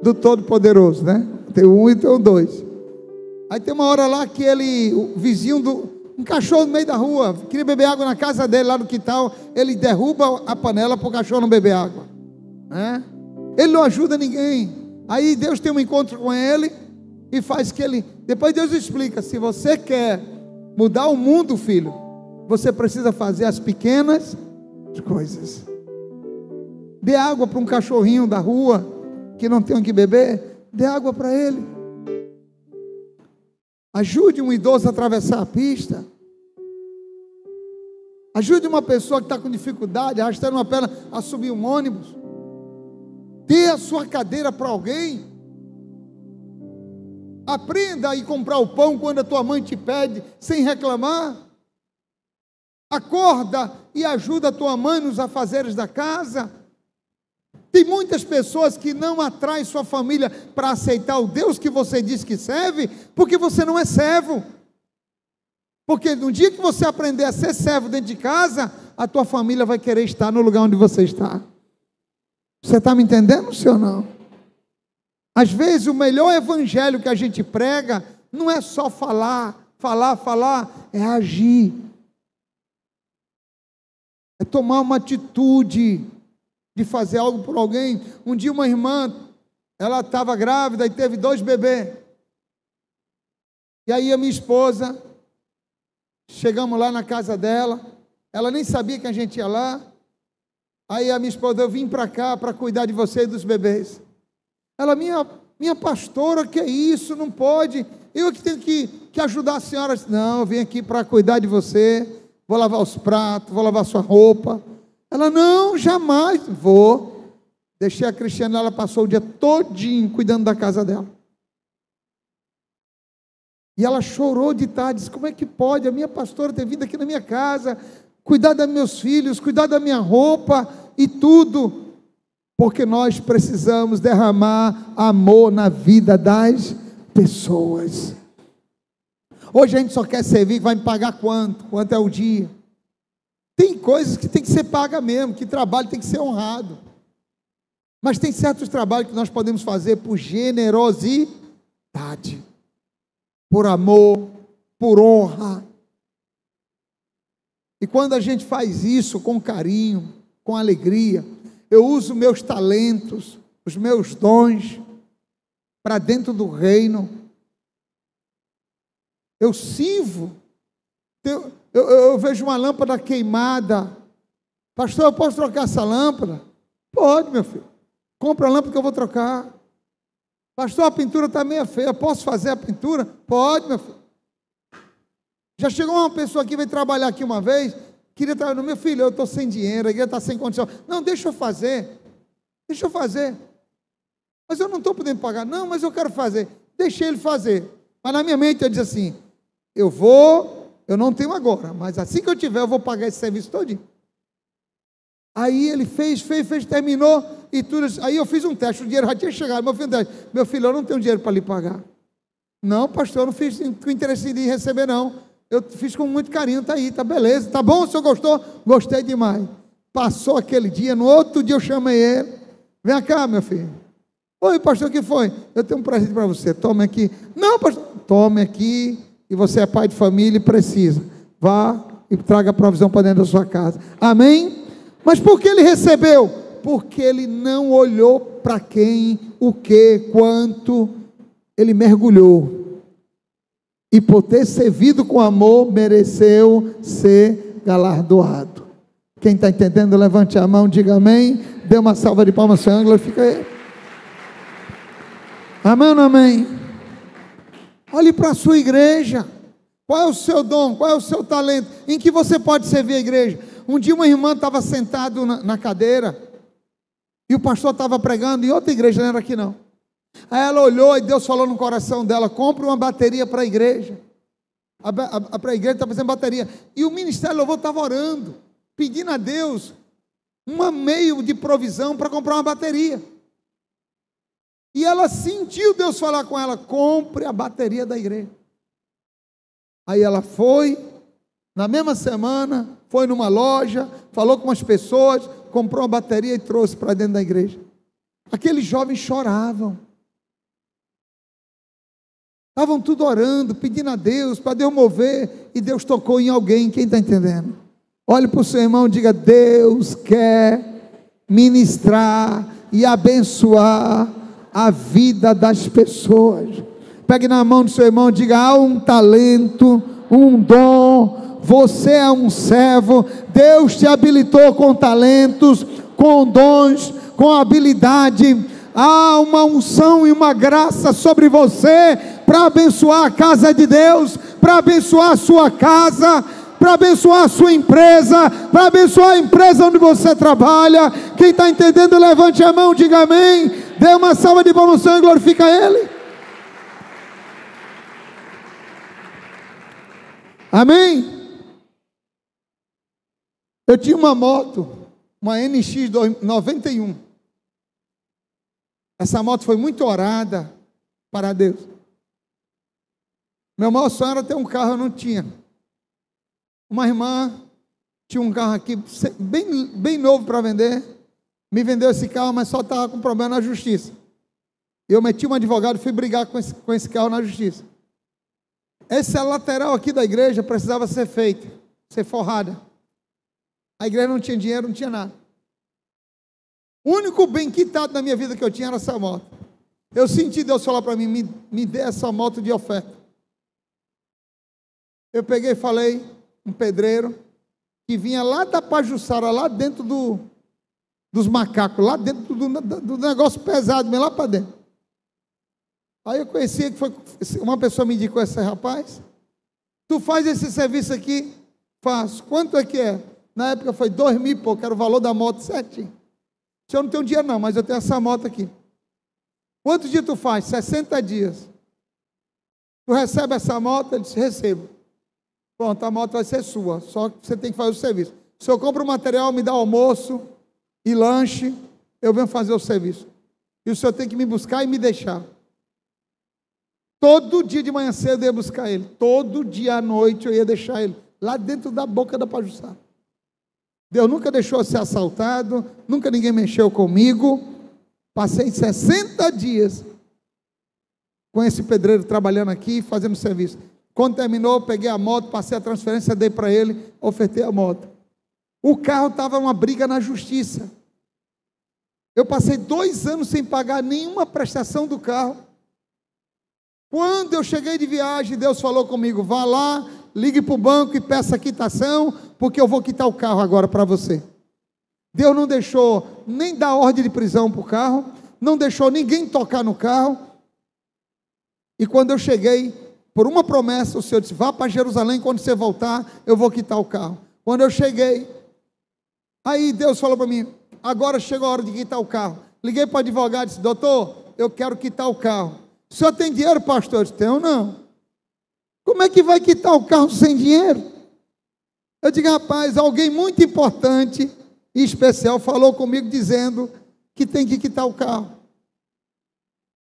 A: do Todo-Poderoso, né? Tem o 1 e tem o 2. Aí tem uma hora lá que o vizinho um cachorro no meio da rua, queria beber água na casa dele, lá no quintal, ele derruba a panela para o cachorro não beber água, né? Ele não ajuda ninguém. Aí Deus tem um encontro com ele e faz que ele, depois Deus explica, se você quer mudar o mundo, filho, você precisa fazer as pequenas coisas. Dê água para um cachorrinho da rua que não tem o que beber, dê água para ele. Ajude um idoso a atravessar a pista. Ajude uma pessoa que está com dificuldade, arrastando uma perna, a subir um ônibus. Dê a sua cadeira para alguém. Aprenda a ir comprar o pão quando a tua mãe te pede, sem reclamar. Acorda e ajuda a tua mãe nos afazeres da casa. Tem muitas pessoas que não atraem sua família para aceitar o Deus que você diz que serve, porque você não é servo. Porque no dia que você aprender a ser servo dentro de casa, a tua família vai querer estar no lugar onde você está. Você está me entendendo, sim ou não? Às vezes o melhor evangelho que a gente prega não é só falar, é agir. É tomar uma atitude de fazer algo por alguém. Um dia uma irmã, ela estava grávida e teve 2 bebês. E aí a minha esposa, chegamos lá na casa dela, ela nem sabia que a gente ia lá. Aí a minha esposa, eu vim para cá para cuidar de você e dos bebês. Ela, minha pastora, que é isso, não pode, eu que tenho que ajudar a senhora. Não, eu vim aqui para cuidar de você, vou lavar os pratos, vou lavar sua roupa. Ela, não, jamais vou. Deixei a Cristiana, ela passou o dia todinho cuidando da casa dela. E ela chorou de tarde, disse, como é que pode a minha pastora ter vindo aqui na minha casa, cuidar dos meus filhos, cuidar da minha roupa e tudo, porque nós precisamos derramar amor na vida das pessoas. Hoje a gente só quer servir, vai me pagar quanto? Quanto é o dia? Tem coisas que tem que ser paga mesmo, que trabalho tem que ser honrado. Mas tem certos trabalhos que nós podemos fazer por generosidade, por amor, por honra. E quando a gente faz isso com carinho, com alegria, eu uso meus talentos, os meus dons, para dentro do reino. Eu sirvo. Eu vejo uma lâmpada queimada. Pastor, eu posso trocar essa lâmpada? Pode, meu filho. Compra a lâmpada que eu vou trocar. Pastor, a pintura está meio feia. Posso fazer a pintura? Pode, meu filho. Já chegou uma pessoa que veio trabalhar aqui uma vez, queria trabalhar, meu filho, eu estou sem dinheiro, a igreja está sem condição. Não, deixa eu fazer. Mas eu não estou podendo pagar. Não, mas eu quero fazer. Deixei ele fazer. Mas na minha mente eu disse assim, eu vou Eu não tenho agora, mas assim que eu tiver, eu vou pagar esse serviço todinho. Aí ele fez, terminou e tudo. Aí eu fiz um teste, o dinheiro já tinha chegado. Meu filho, eu não tenho dinheiro para lhe pagar. Não, pastor, eu não fiz com interesse de receber, não. Eu fiz com muito carinho, tá aí, tá beleza. Tá bom, o senhor gostou? Gostei demais. Passou aquele dia, no outro dia eu chamei ele. Vem cá, meu filho. Oi, pastor, o que foi? Eu tenho um presente para você, tome aqui. Não, pastor, tome aqui. E você é pai de família e precisa. Vá e traga a provisão para dentro da sua casa. Amém? Mas por que ele recebeu? Porque ele não olhou para quem, o que, quanto. Ele mergulhou. E por ter servido com amor, mereceu ser galardoado. Quem está entendendo, levante a mão, diga amém. Dê uma salva de palmas, Senhor, glorifica ele. Amém ou não amém? Olhe para a sua igreja. Qual é o seu dom? Qual é o seu talento? Em que você pode servir a igreja? Um dia uma irmã estava sentada na cadeira e o pastor estava pregando em outra igreja, não era aqui não. Aí ela olhou e Deus falou no coração dela: compre uma bateria para a igreja. Para a igreja está fazendo bateria. E o ministério louvor estava orando, pedindo a Deus um meio de provisão para comprar uma bateria. E ela sentiu Deus falar com ela: compre a bateria da igreja. Aí ela foi, na mesma semana, foi numa loja, falou com as pessoas, comprou uma bateria e trouxe para dentro da igreja. Aqueles jovens choravam. Estavam tudo orando, pedindo a Deus, para Deus mover, e Deus tocou em alguém. Quem está entendendo? Olhe para o seu irmão e diga: Deus quer ministrar e abençoar a vida das pessoas. Pegue na mão do seu irmão e diga: há um talento, um dom, você é um servo, Deus te habilitou com talentos, com dons, com habilidade. Há uma unção e uma graça sobre você para abençoar a casa de Deus, para abençoar a sua casa, para abençoar a sua empresa, para abençoar a empresa onde você trabalha. Quem está entendendo, levante a mão, diga amém. Dê uma salva de palmas e glorifica Ele. Amém? Eu tinha uma moto, uma NX 91. Essa moto foi muito orada para Deus. Meu maior sonho era ter um carro, eu não tinha. Uma irmã tinha um carro aqui, bem novo para vender. Me vendeu esse carro, mas só estava com problema na justiça. Eu meti um advogado e fui brigar com esse carro na justiça. Essa lateral aqui da igreja precisava ser feita, ser forrada. A igreja não tinha dinheiro, não tinha nada. O único bem quitado na minha vida que eu tinha era essa moto. Eu senti Deus falar para mim: me dê essa moto de oferta. Eu peguei e falei, um pedreiro, que vinha lá da Pajuçara, lá dentro dos macacos, lá dentro do negócio pesado, lá para dentro. Aí eu conhecia que foi uma pessoa me indicou: esse rapaz, tu faz esse serviço aqui? Faço. Quanto é que é? Na época foi 2.000 e pouco, era o valor da moto certinho. Eu não tenho dinheiro não, mas eu tenho essa moto aqui. Quantos dias tu faz? 60 dias. Tu recebe essa moto? Ele disse: recebo. Pronto, a moto vai ser sua, só que você tem que fazer o serviço. Se eu compro o material, me dá almoço e lanche, eu venho fazer o serviço. E o senhor tem que me buscar e me deixar. Todo dia de manhã cedo eu ia buscar ele. Todo dia à noite eu ia deixar ele lá dentro da boca da Pajuçara. Deus nunca deixou eu ser assaltado, nunca ninguém mexeu comigo. Passei 60 dias com esse pedreiro trabalhando aqui, fazendo serviço. Quando terminou, peguei a moto, passei a transferência, dei para ele, ofertei a moto. O carro estava uma briga na justiça. Eu passei 2 anos sem pagar nenhuma prestação do carro. Quando eu cheguei de viagem, Deus falou comigo: vá lá, ligue para o banco e peça a quitação, porque eu vou quitar o carro agora para você. Deus não deixou nem dar ordem de prisão para o carro, não deixou ninguém tocar no carro. E quando eu cheguei, por uma promessa, o Senhor disse: vá para Jerusalém, quando você voltar, eu vou quitar o carro. Quando eu cheguei, aí Deus falou para mim: agora chegou a hora de quitar o carro. Liguei para o advogado e disse: doutor, eu quero quitar o carro. O senhor tem dinheiro, pastor? Eu disse: tenho não. Como é que vai quitar o carro sem dinheiro? Eu digo, rapaz, alguém muito importante e especial falou comigo dizendo que tem que quitar o carro.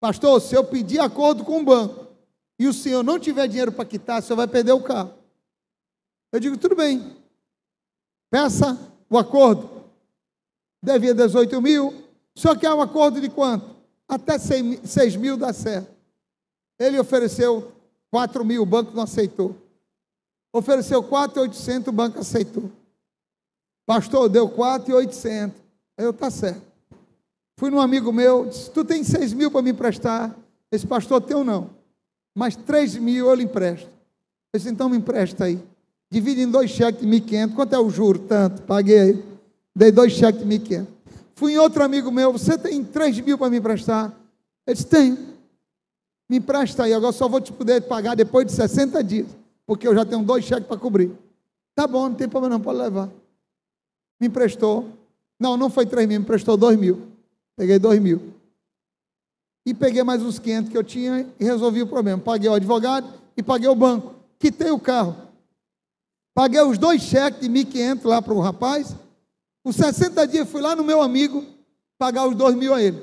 A: Pastor, se eu pedir acordo com o banco e o senhor não tiver dinheiro para quitar, o senhor vai perder o carro. Eu digo, tudo bem, peça o acordo. Devia 18 mil, o senhor quer um acordo de quanto? Até 6 mil dá certo. Ele ofereceu 4 mil, o banco não aceitou. Ofereceu 4.800, o banco aceitou. Pastor, deu 4.800. Eu, tá certo. Fui num amigo meu, disse, tu tem 6 mil para me emprestar? Esse pastor teu não, mas 3 mil eu lhe empresto. Eu disse, então me empresta aí. Divide em 2 cheques de 1.500. Quanto é o juro? Tanto, paguei aí. Dei 2 cheques de 1.500. Fui em outro amigo meu, você tem 3 mil para me emprestar? Ele disse, tenho. Me empresta aí, agora só vou te poder pagar depois de 60 dias, porque eu já tenho 2 cheques para cobrir. Tá bom, não tem problema não, pode levar. Me emprestou. Não foi 3 mil, me emprestou 2 mil. Peguei 2 mil. E peguei mais uns 500 que eu tinha e resolvi o problema. Paguei o advogado e paguei o banco. Quitei o carro. Paguei os 2 cheques de 1.500 lá para o rapaz. Os 60 dias fui lá no meu amigo pagar os 2 mil a ele.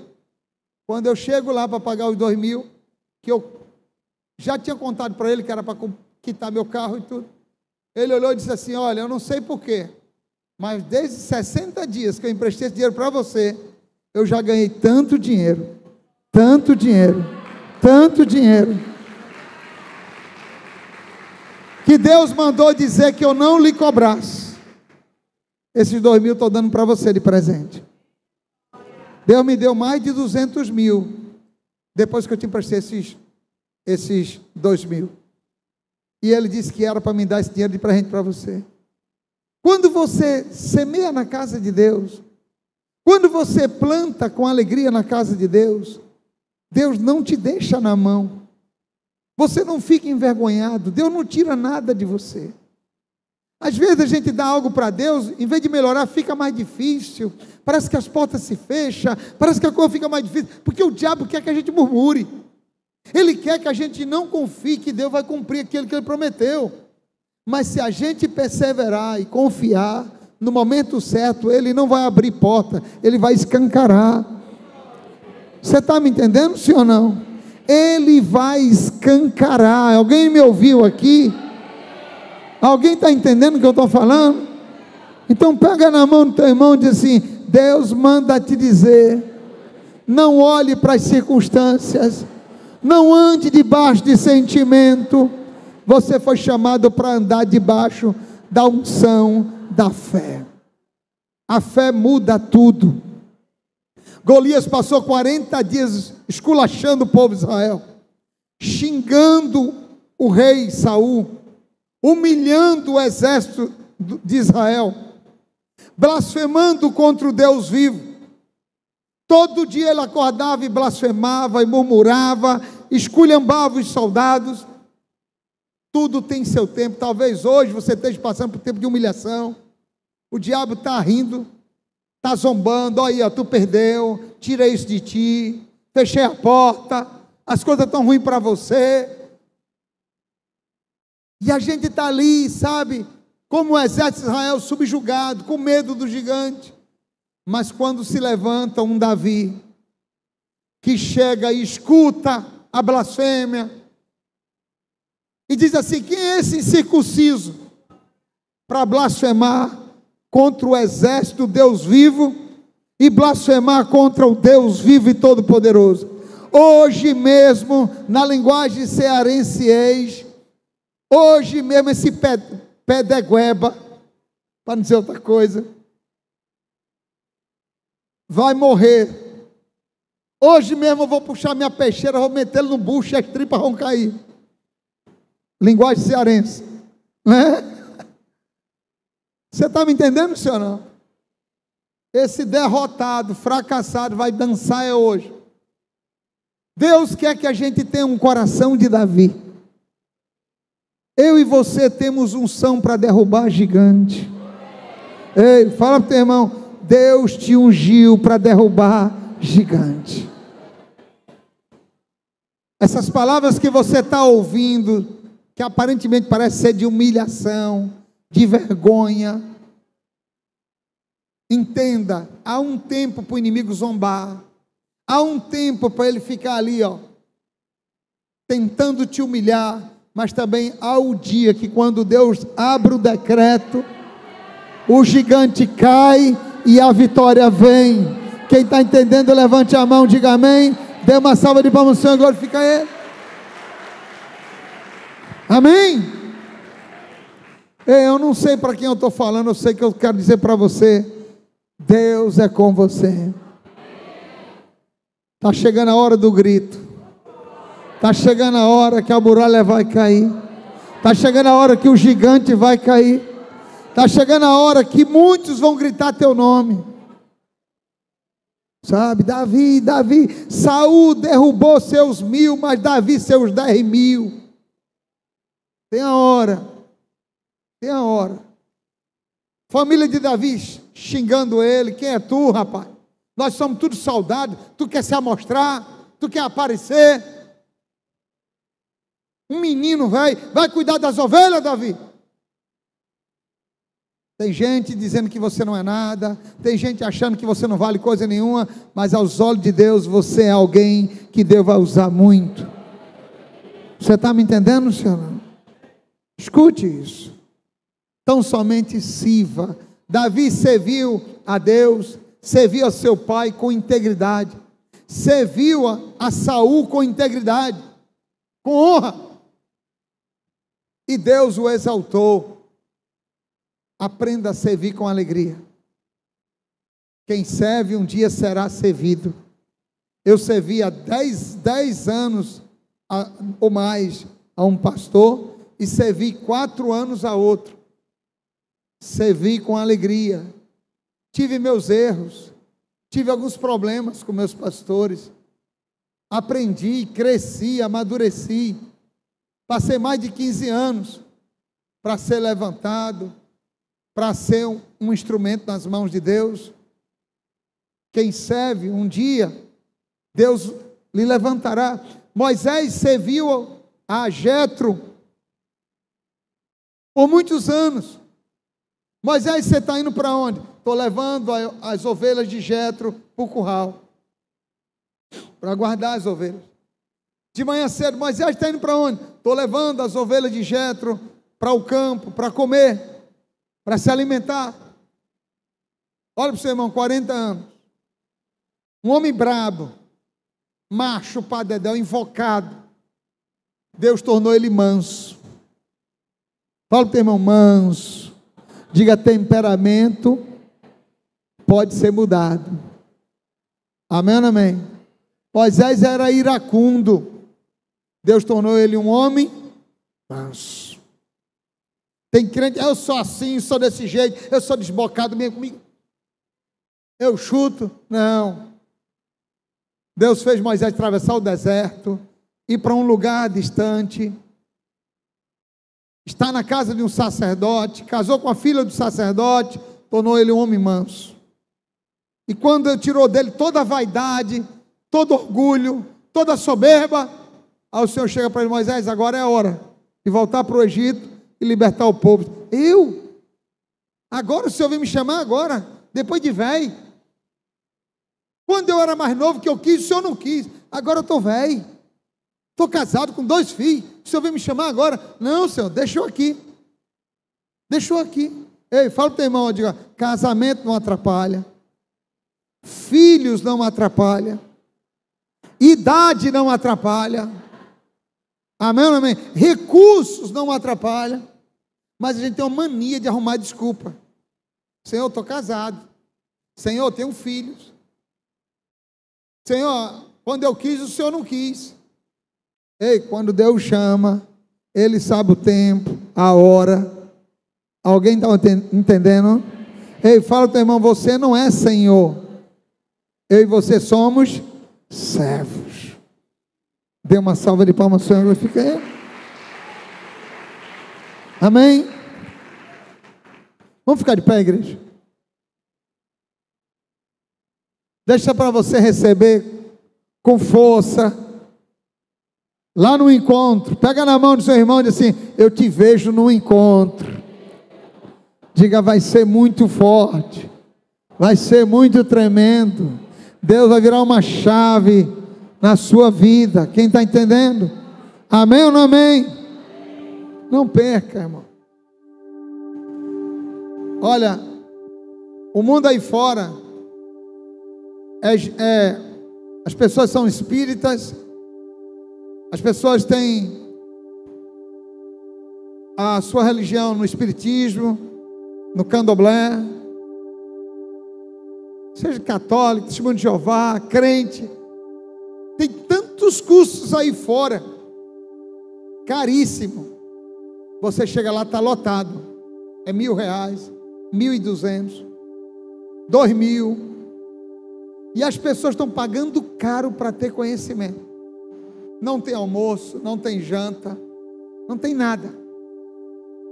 A: Quando eu chego lá para pagar os 2 mil, que eu já tinha contado para ele que era para quitar meu carro e tudo, ele olhou e disse assim, olha, eu não sei porquê, mas desde 60 dias que eu emprestei esse dinheiro para você, eu já ganhei tanto dinheiro, tanto dinheiro, tanto dinheiro, que Deus mandou dizer que eu não lhe cobrasse. Esses 2 mil estou dando para você de presente. Deus me deu mais de 200 mil, depois que eu te emprestei esses 2 mil. E ele disse que era para me dar esse dinheiro de presente para você. Quando você semeia na casa de Deus, quando você planta com alegria na casa de Deus, Deus não te deixa na mão. Você não fica envergonhado, Deus não tira nada de você. Às vezes a gente dá algo para Deus, em vez de melhorar, fica mais difícil. Parece que as portas se fecham, parece que a coisa fica mais difícil, porque o diabo quer que a gente murmure. Ele quer que a gente não confie que Deus vai cumprir aquilo que Ele prometeu. Mas se a gente perseverar e confiar, no momento certo, Ele não vai abrir porta, Ele vai escancarar. Você está me entendendo, sim ou não? Ele vai escancarar. Alguém me ouviu aqui? Alguém está entendendo o que eu estou falando? Então pega na mão do teu irmão e diz assim, Deus manda te dizer, não olhe para as circunstâncias, não ande debaixo de sentimento, você foi chamado para andar debaixo da unção da fé. A fé muda tudo. Golias passou 40 dias esculachando o povo de Israel, xingando o rei Saul, humilhando o exército de Israel, blasfemando contra o Deus vivo. Todo dia ele acordava e blasfemava e murmurava, esculhambava os soldados. Tudo tem seu tempo. Talvez hoje você esteja passando por tempo de humilhação. O diabo está rindo, está zombando. Olha aí, ó, tu perdeu, tirei isso de ti, fechei a porta, as coisas estão ruins para você. E a gente está ali, sabe, como o exército de Israel subjugado, com medo do gigante. Mas quando se levanta um Davi, que chega e escuta a blasfêmia, e diz assim, quem é esse incircunciso para blasfemar contra o exército do Deus vivo e blasfemar contra o Deus vivo e todo-poderoso? Hoje mesmo, na linguagem cearense, hoje mesmo esse pé de gueba, para não dizer outra coisa, vai morrer. Hoje mesmo eu vou puxar minha peixeira, vou metê-lo no bucho e as tripas vão cair. Linguagem cearense, né? Você está me entendendo, senhor? Não? Esse derrotado, fracassado, vai dançar hoje. Deus quer que a gente tenha um coração de Davi. Eu e você temos unção para derrubar gigante. Ei, fala para o teu irmão, Deus te ungiu para derrubar gigante. Essas palavras que você está ouvindo, que aparentemente parece ser de humilhação, de vergonha. Entenda, há um tempo para o inimigo zombar, há um tempo para ele ficar ali, tentando te humilhar, mas também há o dia que quando Deus abre o decreto, o gigante cai e a vitória vem. Quem está entendendo, levante a mão, diga amém. Dê uma salva de palmas ao Senhor, glorifica Ele. Amém? Eu não sei para quem eu estou falando, eu sei que eu quero dizer para você: Deus é com você. Está chegando a hora do grito. Está chegando a hora que a muralha vai cair. Está chegando a hora que o gigante vai cair. Está chegando a hora que muitos vão gritar teu nome. Sabe, Davi, Saul derrubou seus 1000, mas Davi seus 10.000. Tem a hora. Tem a hora. Família de Davi xingando ele: quem é tu, rapaz? Nós somos tudo soldados, tu quer se amostrar, tu quer aparecer. Um menino vai cuidar das ovelhas, Davi. Tem gente dizendo que você não é nada, tem gente achando que você não vale coisa nenhuma, mas aos olhos de Deus você é alguém que Deus vai usar muito. Você está me entendendo, senhor? Escute isso. Tão somente sirva. Davi serviu a Deus, serviu a seu pai com integridade, serviu a Saul com integridade, com honra, e Deus o exaltou. Aprenda a servir com alegria. Quem serve um dia será servido. Eu servi há 10 anos ou mais a um pastor, e servi 4 anos a outro. Servi com alegria. Tive meus erros, tive alguns problemas com meus pastores. Aprendi, cresci, amadureci. Passei mais de 15 anos para ser levantado, para ser um instrumento nas mãos de Deus. Quem serve, um dia, Deus lhe levantará. Moisés serviu a Jetro por muitos anos. Moisés, você está indo para onde? Estou levando as ovelhas de Jetro para o curral, para guardar as ovelhas. De manhã cedo, Moisés está indo para onde? Estou levando as ovelhas de Jetro para o campo, para comer, para se alimentar. Olha para o seu irmão, 40 anos. Um homem brabo, macho, padedel, invocado. Deus tornou ele manso. Fala para o teu irmão, manso. Diga, temperamento pode ser mudado. Amém ou amém? Moisés era iracundo. Deus tornou ele um homem manso. Tem crente, eu sou assim, sou desse jeito, eu sou desbocado mesmo comigo. Eu chuto. Não. Deus fez Moisés atravessar o deserto, ir para um lugar distante, está na casa de um sacerdote, casou com a filha do sacerdote, tornou ele um homem manso. E quando ele tirou dele toda a vaidade, todo orgulho, toda a soberba, aí o Senhor chega para ele: Moisés, agora é a hora de voltar para o Egito e libertar o povo. Eu? Agora o Senhor vem me chamar agora, depois de velho? Quando eu era mais novo que eu quis, o Senhor não quis. Agora eu estou velho, estou casado com 2 filhos, o Senhor vem me chamar agora? Não, Senhor, deixa eu aqui. Deixa eu aqui. Ei, fala para o teu irmão, diga: casamento não atrapalha, filhos não atrapalha, idade não atrapalha. Amém ou não amém? Recursos não atrapalham. Mas a gente tem uma mania de arrumar desculpa. Senhor, eu estou casado. Senhor, eu tenho filhos. Senhor, quando eu quis, o Senhor não quis. Ei, quando Deus chama, Ele sabe o tempo, a hora. Alguém está entendendo? Ei, fala para o teu irmão, você não é Senhor. Eu e você somos servos. Dê uma salva de palmas, Senhor, glorifica Ele. Amém? Vamos ficar de pé, igreja? Deixa para você receber com força lá no encontro. Pega na mão do seu irmão e diz assim: eu te vejo no encontro. Diga: vai ser muito forte, vai ser muito tremendo. Deus vai virar uma chave na sua vida. Quem está entendendo? Amém ou não amém? Não perca, irmão. Olha, o mundo aí fora as pessoas são espíritas, as pessoas têm a sua religião no espiritismo, no candomblé, seja católico, testemunho de Jeová, crente. Tem tantos cursos aí fora, caríssimo. Você chega lá, está lotado, é R$1.000, 1.200, 2.000, e as pessoas estão pagando caro para ter conhecimento. Não tem almoço, não tem janta, não tem nada.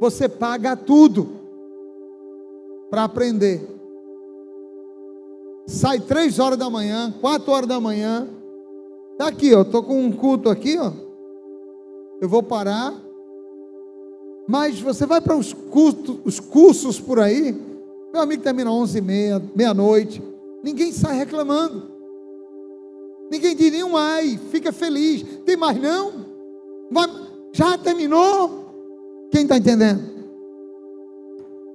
A: Você paga tudo para aprender. Sai 3 horas da manhã, 4 horas da manhã. Está aqui, ó, estou com um culto aqui, ó. Eu vou parar. Mas você vai para os cursos por aí, meu amigo, termina 11h30, meia-noite. Ninguém sai reclamando. Ninguém diz nenhum ai, fica feliz. Tem mais não? Já terminou? Quem está entendendo?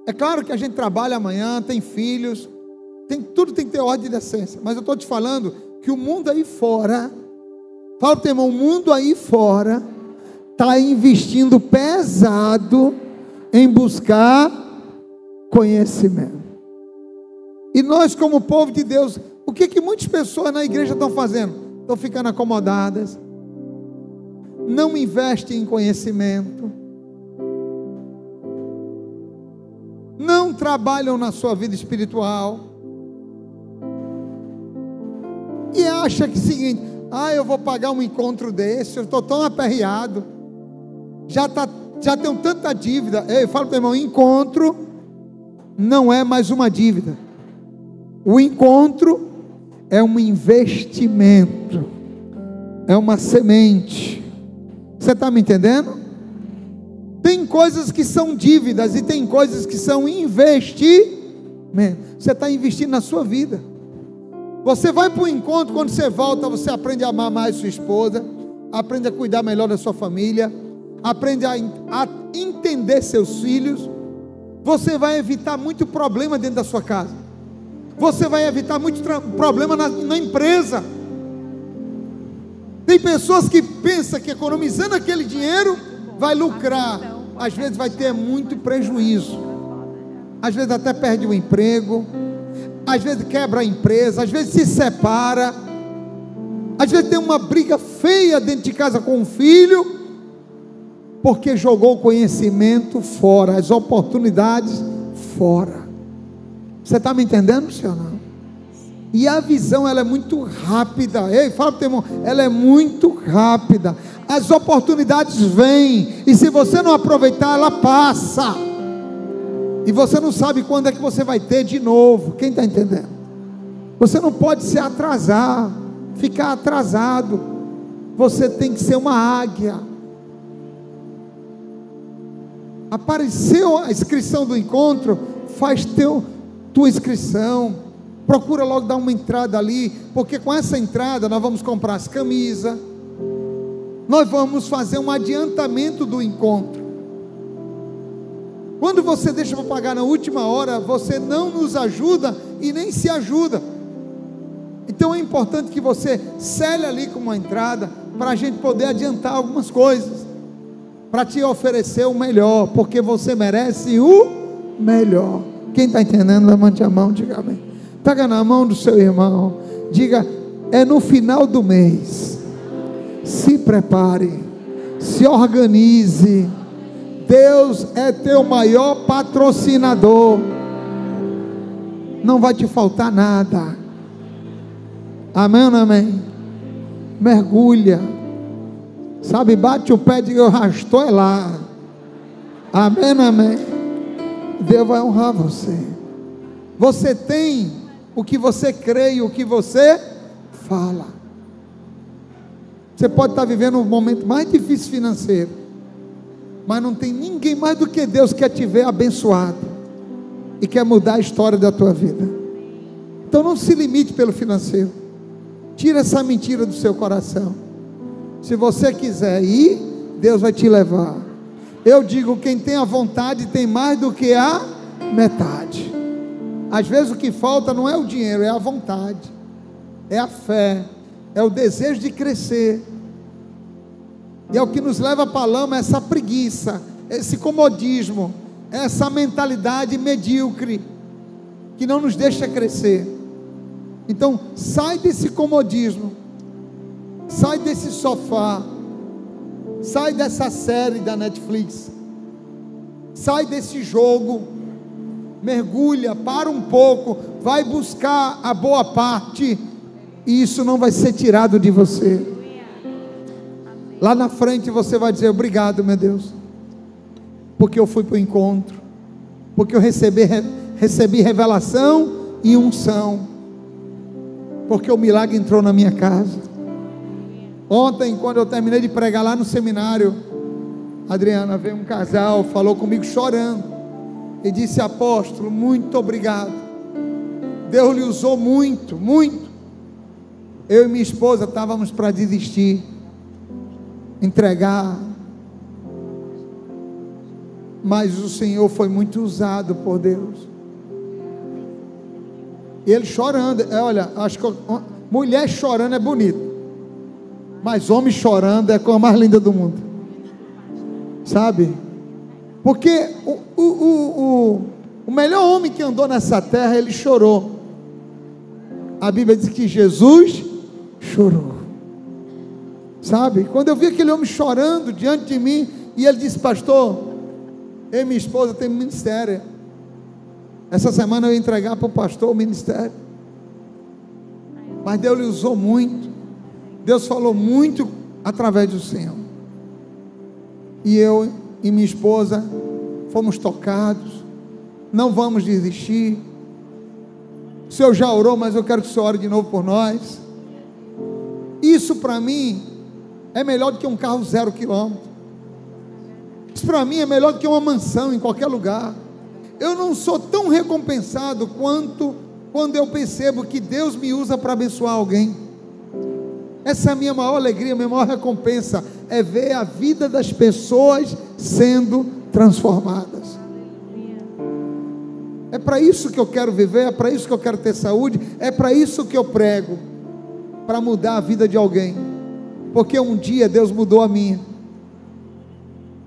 A: É claro que a gente trabalha amanhã, tem filhos, tudo tem que ter ordem e decência. Mas eu estou te falando que o mundo aí fora, fala para o teu irmão, o mundo aí fora está investindo pesado em buscar conhecimento. E nós, como povo de Deus, o que muitas pessoas na igreja estão fazendo? Estão ficando acomodadas, não investem em conhecimento, não trabalham na sua vida espiritual, e acha que é o seguinte: eu vou pagar um encontro desse, eu estou tão aperreado, já tenho tanta dívida. Eu falo para o irmão, encontro não é mais uma dívida. O encontro é um investimento, é uma semente. Você está me entendendo? Tem coisas que são dívidas e tem coisas que são investimentos. Você está investindo na sua vida. Você vai para o encontro, quando você volta, você aprende a amar mais sua esposa, aprende a cuidar melhor da sua família, aprende a entender seus filhos. Você vai evitar muito problema dentro da sua casa. Você vai evitar muito problema na empresa. Tem pessoas que pensam que economizando aquele dinheiro vai lucrar. Às vezes vai ter muito prejuízo. Às vezes até perde o emprego. Às vezes quebra a empresa. Às vezes se separa. Às vezes tem uma briga feia dentro de casa com o filho, porque jogou o conhecimento fora, as oportunidades fora. Você está me entendendo, senhor? Não? E a visão, ela é muito rápida. Ei, fala para o teu irmão, ela é muito rápida. As oportunidades vêm, e se você não aproveitar, ela passa. E você não sabe quando é que você vai ter de novo. Quem está entendendo? Você não pode se atrasar, ficar atrasado. Você tem que ser uma águia. Apareceu a inscrição do encontro, faz tua inscrição, procura logo dar uma entrada ali, porque com essa entrada nós vamos comprar as camisas, nós vamos fazer um adiantamento do encontro. Quando você deixa para pagar na última hora, você não nos ajuda e nem se ajuda. Então é importante que você cele ali com uma entrada, para a gente poder adiantar algumas coisas, para te oferecer o melhor, porque você merece o melhor. Quem está entendendo, levante a mão, diga amém. Pega na mão do seu irmão, diga: é no final do mês. Se prepare, se organize. Deus é teu maior patrocinador. Não vai te faltar nada. Amém ou não amém? Mergulha. Sabe, bate o pé e diga: eu rastou é lá. Amém ou não amém? Deus vai honrar você. Você tem o que você crê e o que você fala. Você pode estar vivendo um momento mais difícil financeiro, mas não tem ninguém mais do que Deus que quer te ver abençoado e quer mudar a história da tua vida. Então não se limite pelo financeiro. Tira essa mentira do seu coração. Se você quiser ir, Deus vai te levar. Eu digo, quem tem a vontade tem mais do que a metade. Às vezes o que falta não é o dinheiro, é a vontade, é a fé, é o desejo de crescer. E é o que nos leva para a lama, essa preguiça, esse comodismo, essa mentalidade medíocre, que não nos deixa crescer. Então, sai desse comodismo, sai desse sofá, sai dessa série da Netflix, sai desse jogo, mergulha, para um pouco, vai buscar a boa parte, e isso não vai ser tirado de você. Lá na frente você vai dizer: obrigado, meu Deus, porque eu fui para o encontro, porque eu recebi revelação e unção, porque o milagre entrou na minha casa. Ontem, quando eu terminei de pregar lá no seminário, Adriana, veio um casal, falou comigo chorando, e disse: apóstolo, muito obrigado, Deus lhe usou muito, muito. Eu e minha esposa estávamos para desistir, entregar, mas o Senhor foi muito usado por Deus. E ele chorando, olha, acho que mulher chorando é bonito, mas homem chorando é a coisa mais linda do mundo, sabe? Porque o melhor homem que andou nessa terra, ele chorou. A Bíblia diz que Jesus chorou, sabe? Quando eu vi aquele homem chorando diante de mim, e ele disse: pastor, eu e minha esposa temos ministério, essa semana eu ia entregar para o pastor o ministério, mas Deus lhe usou muito, Deus falou muito através do Senhor, e eu e minha esposa fomos tocados, não vamos desistir. O Senhor já orou, mas eu quero que o Senhor ore de novo por nós. Isso para mim é melhor do que um carro 0 quilômetro. Isso para mim é melhor do que uma mansão em qualquer lugar. Eu não sou tão recompensado quanto quando eu percebo que Deus me usa para abençoar alguém. Essa é a minha maior alegria, a minha maior recompensa, é ver a vida das pessoas sendo transformadas. É para isso que eu quero viver, é para isso que eu quero ter saúde, é para isso que eu prego, para mudar a vida de alguém, porque um dia Deus mudou a minha.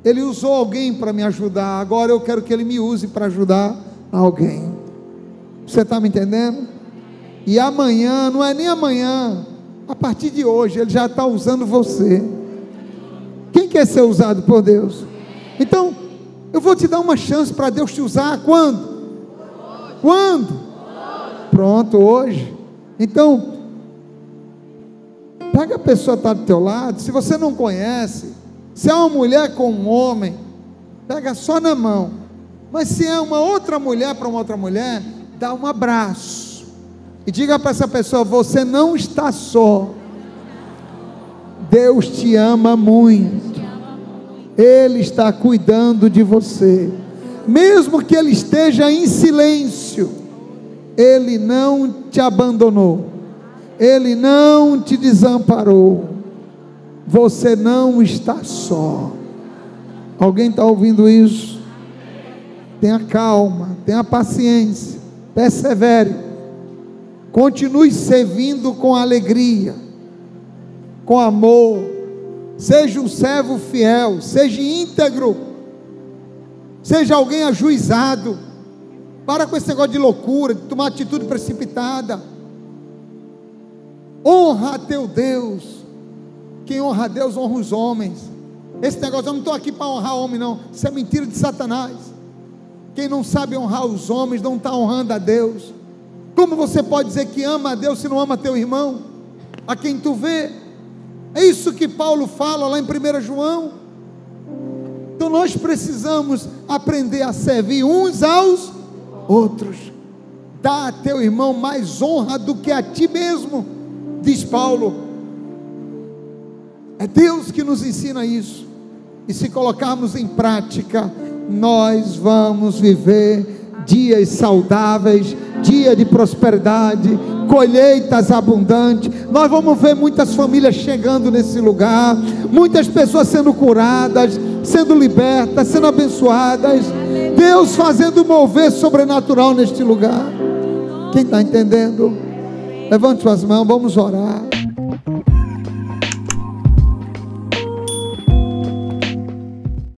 A: Ele usou alguém para me ajudar, agora eu quero que Ele me use para ajudar alguém. Você está me entendendo? E amanhã, não é nem amanhã, a partir de hoje, Ele já está usando você. Quem quer ser usado por Deus? Então, eu vou te dar uma chance para Deus te usar. Quando? Quando? Pronto, hoje. Então, pega a pessoa que está do teu lado. Se você não conhece, se é uma mulher com um homem, pega só na mão. Mas se é uma outra mulher para uma outra mulher, dá um abraço e diga para essa pessoa: você não está só, Deus te ama muito, Ele está cuidando de você, mesmo que Ele esteja em silêncio, Ele não te abandonou, Ele não te desamparou, você não está só. Alguém está ouvindo isso? Tenha calma, tenha paciência, persevere, continue servindo com alegria, com amor, seja um servo fiel, seja íntegro, seja alguém ajuizado. Para com esse negócio de loucura, de tomar atitude precipitada. Honra a teu Deus. Quem honra a Deus honra os homens. Esse negócio, eu não estou aqui para honrar homem não, isso é mentira de Satanás. Quem não sabe honrar os homens não está honrando a Deus. Como você pode dizer que ama a Deus se não ama teu irmão, a quem tu vê? É isso que Paulo fala lá em 1 João. Então nós precisamos aprender a servir uns aos outros. Dá a teu irmão mais honra do que a ti mesmo, diz Paulo. É Deus que nos ensina isso. E se colocarmos em prática, nós vamos viver dias saudáveis, dia de prosperidade, colheitas abundantes. Nós vamos ver muitas famílias chegando nesse lugar, muitas pessoas sendo curadas, sendo libertas, sendo abençoadas. Deus fazendo mover sobrenatural neste lugar. Quem está entendendo? Levante suas mãos, vamos orar.